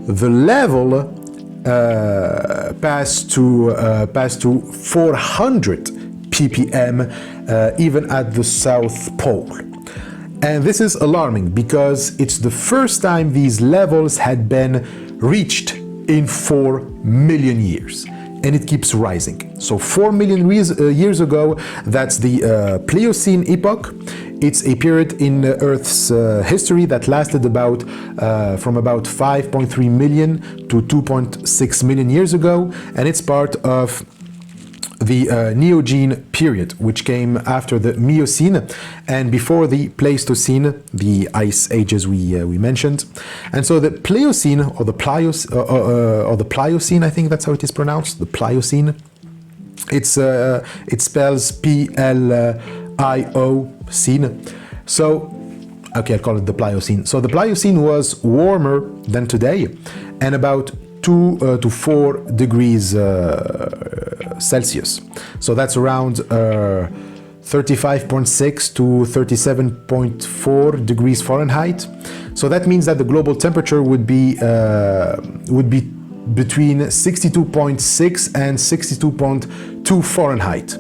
[SPEAKER 1] the level passed to 400 ppm even at the South Pole. And this is alarming because it's the first time these levels had been reached in 4 million years. And it keeps rising. So 4 million years ago, that's the Pliocene epoch. It's a period in Earth's history that lasted from about 5.3 million to 2.6 million years ago. And it's part of the Neogene period, which came after the Miocene and before the Pleistocene, the ice ages we mentioned. And so the Pliocene, or the Pliocene, I think that's how it is pronounced, the Pliocene. It spells P-L-I-O-cene. So, okay, I'll call it the Pliocene. So the Pliocene was warmer than today, and about 2 to 4 degrees Celsius. So that's around 35.6 to 37.4 degrees Fahrenheit. So that means that the global temperature would be between 62.6 and 62.2 Fahrenheit.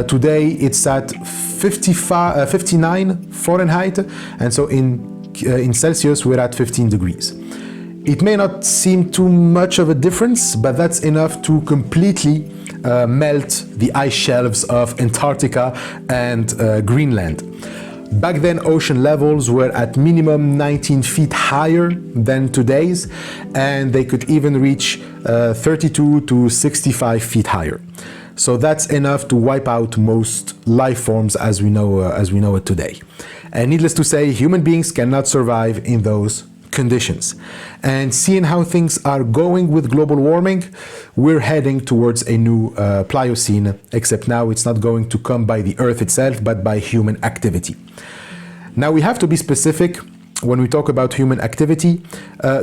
[SPEAKER 1] Today it's at 59 Fahrenheit, and so in Celsius we're at 15 degrees. It may not seem too much of a difference, but that's enough to completely melt the ice shelves of Antarctica and Greenland. Back then, ocean levels were at minimum 19 feet higher than today's, and they could even reach 32 to 65 feet higher. So that's enough to wipe out most life forms as we know it today. And needless to say, human beings cannot survive in those conditions. And seeing how things are going with global warming, we're heading towards a new Pliocene, except now it's not going to come by the Earth itself, but by human activity. Now we have to be specific when we talk about human activity.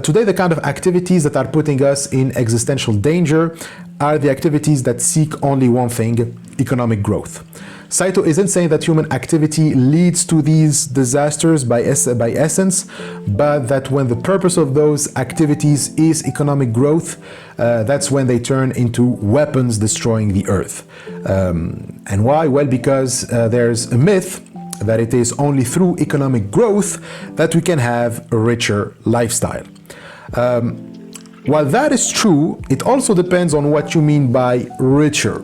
[SPEAKER 1] Today, the kind of activities that are putting us in existential danger are the activities that seek only one thing: economic growth. Saito isn't saying that human activity leads to these disasters by essence, but that when the purpose of those activities is economic growth, that's when they turn into weapons destroying the earth. And why? Well, because there's a myth that it is only through economic growth that we can have a richer lifestyle. While that is true, it also depends on what you mean by richer.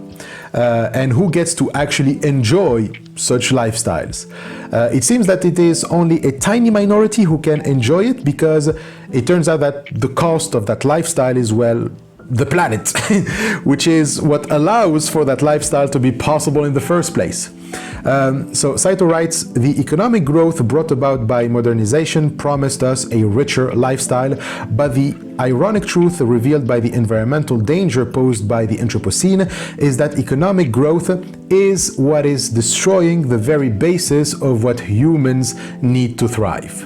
[SPEAKER 1] And who gets to actually enjoy such lifestyles. It seems that it is only a tiny minority who can enjoy it, because it turns out that the cost of that lifestyle is, well, the planet, which is what allows for that lifestyle to be possible in the first place. So Saito writes, the economic growth brought about by modernization promised us a richer lifestyle, but the ironic truth revealed by the environmental danger posed by the Anthropocene is that economic growth is what is destroying the very basis of what humans need to thrive.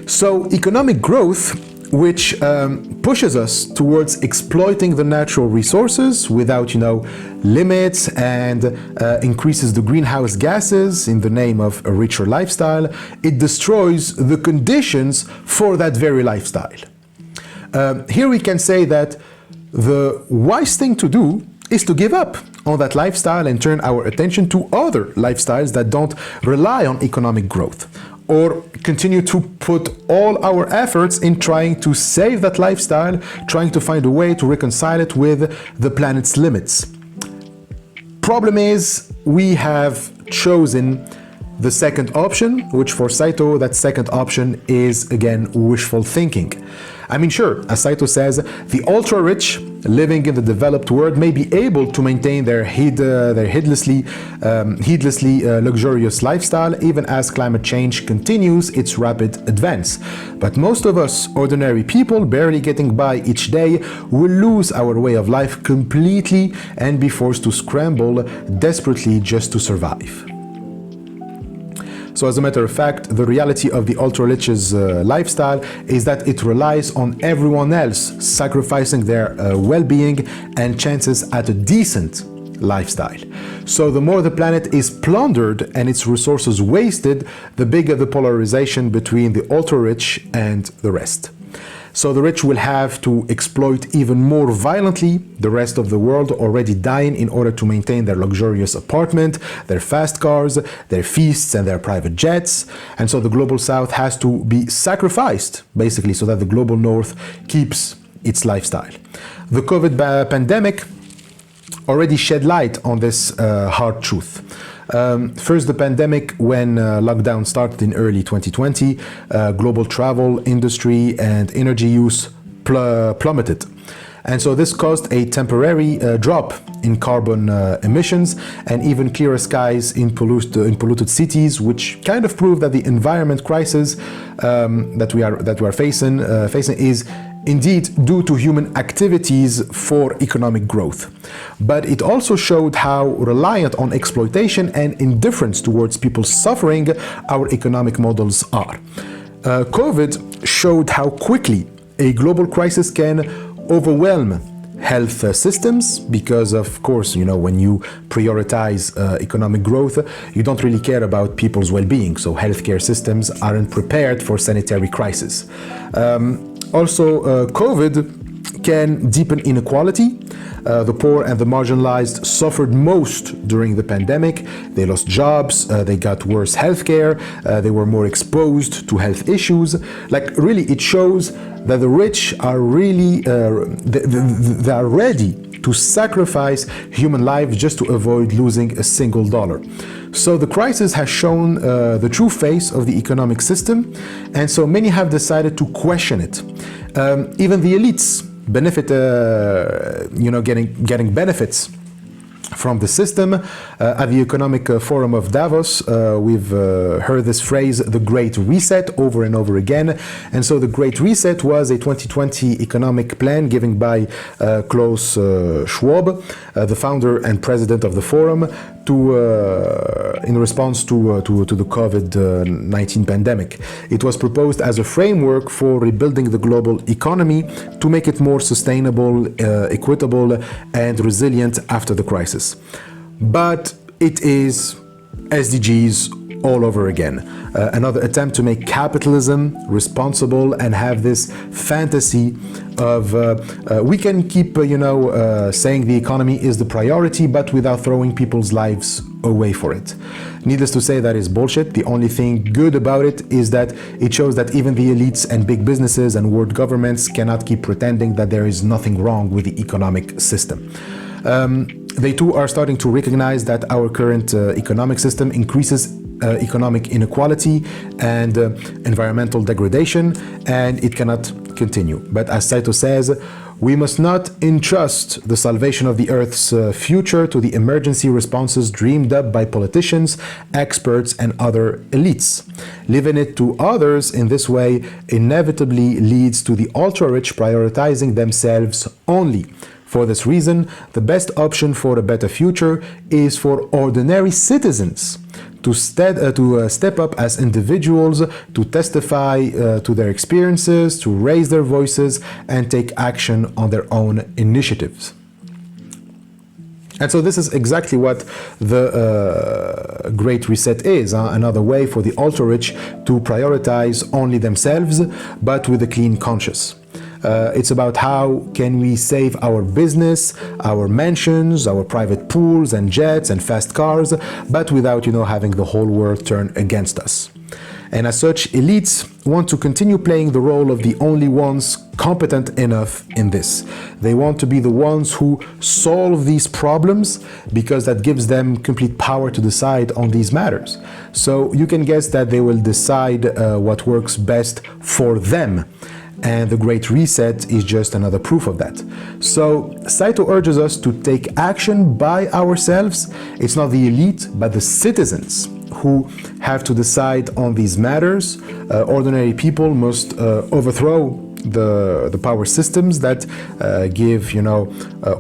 [SPEAKER 1] So economic growth, which pushes us towards exploiting the natural resources without, limits, and increases the greenhouse gases in the name of a richer lifestyle, it destroys the conditions for that very lifestyle. Here we can say that the wise thing to do is to give up on that lifestyle and turn our attention to other lifestyles that don't rely on economic growth, or continue to put all our efforts in trying to save that lifestyle, trying to find a way to reconcile it with the planet's limits. Problem is, we have chosen the second option, which for Saito, that second option is, again, wishful thinking. I mean, sure, as Saito says, the ultra-rich living in the developed world may be able to maintain their heedlessly luxurious lifestyle even as climate change continues its rapid advance. But most of us, ordinary people, barely getting by each day, will lose our way of life completely and be forced to scramble desperately just to survive. So as a matter of fact, the reality of the ultra-rich's lifestyle is that it relies on everyone else sacrificing their well-being and chances at a decent lifestyle. So the more the planet is plundered and its resources wasted, the bigger the polarization between the ultra-rich and the rest. So the rich will have to exploit even more violently the rest of the world already dying in order to maintain their luxurious apartment, their fast cars, their feasts and their private jets. And so the global south has to be sacrificed, basically, so that the global north keeps its lifestyle. The COVID pandemic already shed light on this hard truth. First, the pandemic, when lockdown started in early 2020, global travel, industry, and energy use plummeted. And so this caused a temporary drop in carbon emissions and even clearer skies in polluted cities, which kind of proved that the environment crisis that we are facing is indeed due to human activities for economic growth. But it also showed how reliant on exploitation and indifference towards people's suffering our economic models are. COVID showed how quickly a global crisis can overwhelm health systems, because of course, when you prioritize economic growth, you don't really care about people's well-being. So healthcare systems aren't prepared for sanitary crisis. Also, COVID can deepen inequality. The poor and the marginalized suffered most during the pandemic. They lost jobs, they got worse healthcare, they were more exposed to health issues. Like really, it shows that the rich are really, they are ready to sacrifice human lives just to avoid losing a single dollar. So the crisis has shown the true face of the economic system, and so many have decided to question it. Even the elites benefit, getting benefits from the system. At the Economic Forum of Davos, we've heard this phrase, the Great Reset, over and over again. And so the Great Reset was a 2020 economic plan given by Klaus Schwab, the founder and president of the forum, in response to the COVID-19 pandemic. It was proposed as a framework for rebuilding the global economy to make it more sustainable, equitable, and resilient after the crisis. But it is SDGs all over again. Another attempt to make capitalism responsible and have this fantasy of we can keep, saying the economy is the priority, but without throwing people's lives away for it. Needless to say, that is bullshit. The only thing good about it is that it shows that even the elites and big businesses and world governments cannot keep pretending that there is nothing wrong with the economic system. They too are starting to recognize that our current economic system increases economic inequality and environmental degradation, and it cannot continue. But as Saito says, we must not entrust the salvation of the Earth's future to the emergency responses dreamed up by politicians, experts, and other elites. Leaving it to others in this way inevitably leads to the ultra-rich prioritizing themselves only. For this reason, the best option for a better future is for ordinary citizens to step up as individuals, to testify to their experiences, to raise their voices, and take action on their own initiatives. And so this is exactly what the Great Reset is, another way for the ultra-rich to prioritize only themselves, but with a clean conscience. It's about how can we save our business, our mansions, our private pools and jets and fast cars, but without, having the whole world turn against us. And as such, elites want to continue playing the role of the only ones competent enough in this. They want to be the ones who solve these problems because that gives them complete power to decide on these matters. So you can guess that they will decide what works best for them. And the Great Reset is just another proof of that. So Saito urges us to take action by ourselves. It's not the elite, but the citizens who have to decide on these matters. Ordinary people must overthrow the power systems that give,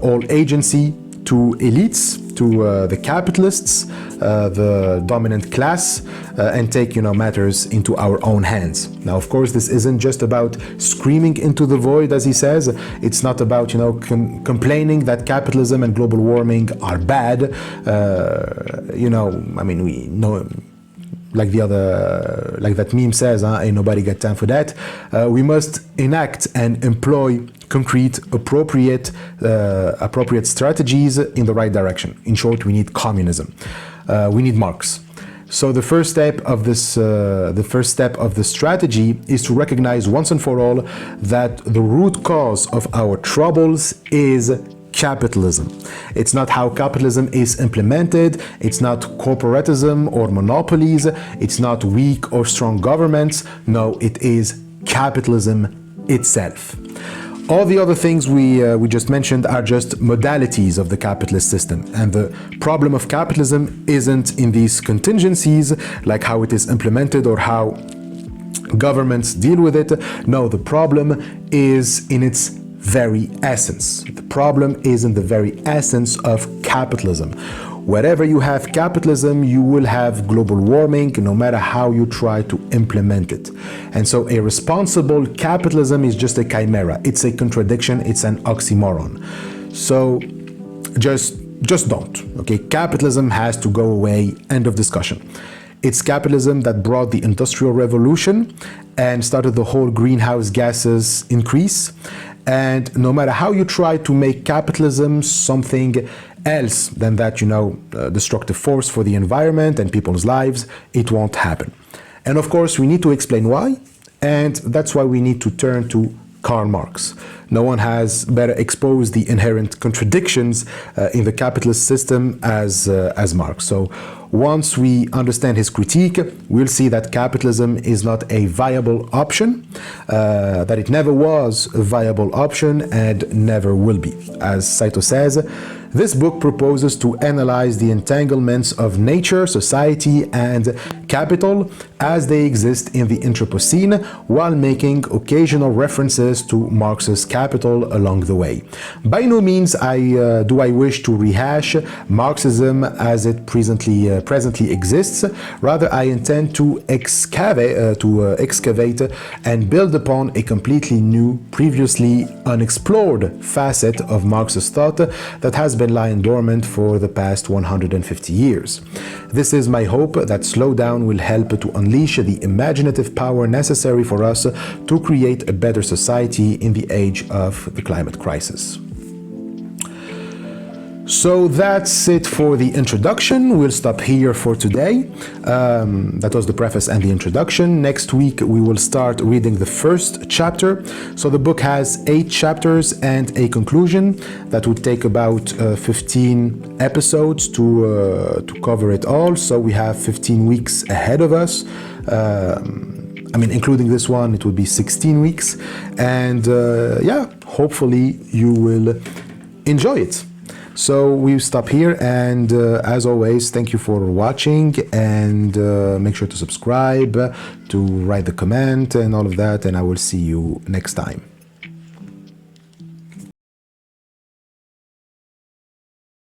[SPEAKER 1] all agency to elites, to the capitalists, the dominant class, and take matters into our own hands. Now, of course, this isn't just about screaming into the void, as he says. It's not about complaining that capitalism and global warming are bad. We know. Like that meme says, ain't nobody got time for that. We must enact and employ concrete, appropriate strategies in the right direction. In short, we need communism. We need Marx. So the first step of the strategy is to recognize once and for all that the root cause of our troubles is capitalism. It's not how capitalism is implemented, it's not corporatism or monopolies, it's not weak or strong governments. No, it is capitalism itself. All the other things we just mentioned are just modalities of the capitalist system, and the problem of capitalism isn't in these contingencies, like how it is implemented or how governments deal with it. No, the problem is in its very essence. The problem is in the very essence of capitalism. Wherever you have capitalism, you will have global warming, no matter how you try to implement it. And so a responsible capitalism is just a chimera. It's a contradiction. It's an oxymoron. So just don't. Okay, capitalism has to go away. End of discussion. It's capitalism that brought the Industrial Revolution and started the whole greenhouse gases increase. And no matter how you try to make capitalism something else than that, destructive force for the environment and people's lives, it won't happen. And of course, we need to explain why, and that's why we need to turn to Karl Marx. No one has better exposed the inherent contradictions in the capitalist system as Marx. So once we understand his critique, we'll see that capitalism is not a viable option, that it never was a viable option and never will be. As Saito says, this book proposes to analyze the entanglements of nature, society, and capital as they exist in the Anthropocene, while making occasional references to Marx's Capital along the way. By no means do I wish to rehash Marxism as it presently exists. Rather, I intend to excavate and build upon a completely new, previously unexplored facet of Marx's thought that has been lying dormant for the past 150 years. This is my hope that slowdown will help to unleash the imaginative power necessary for us to create a better society in the age of the climate crisis. So that's it for the introduction. We'll stop here for today. That was the preface and the introduction. Next week we will start reading the first chapter. So the book has 8 chapters and a conclusion that would take about 15 episodes to cover it all. So we have 15 weeks ahead of us. Including this one, it would be 16 weeks. And hopefully you will enjoy it. So we stop here, and as always, thank you for watching, and make sure to subscribe, to write the comment and all of that, and I will see you next time.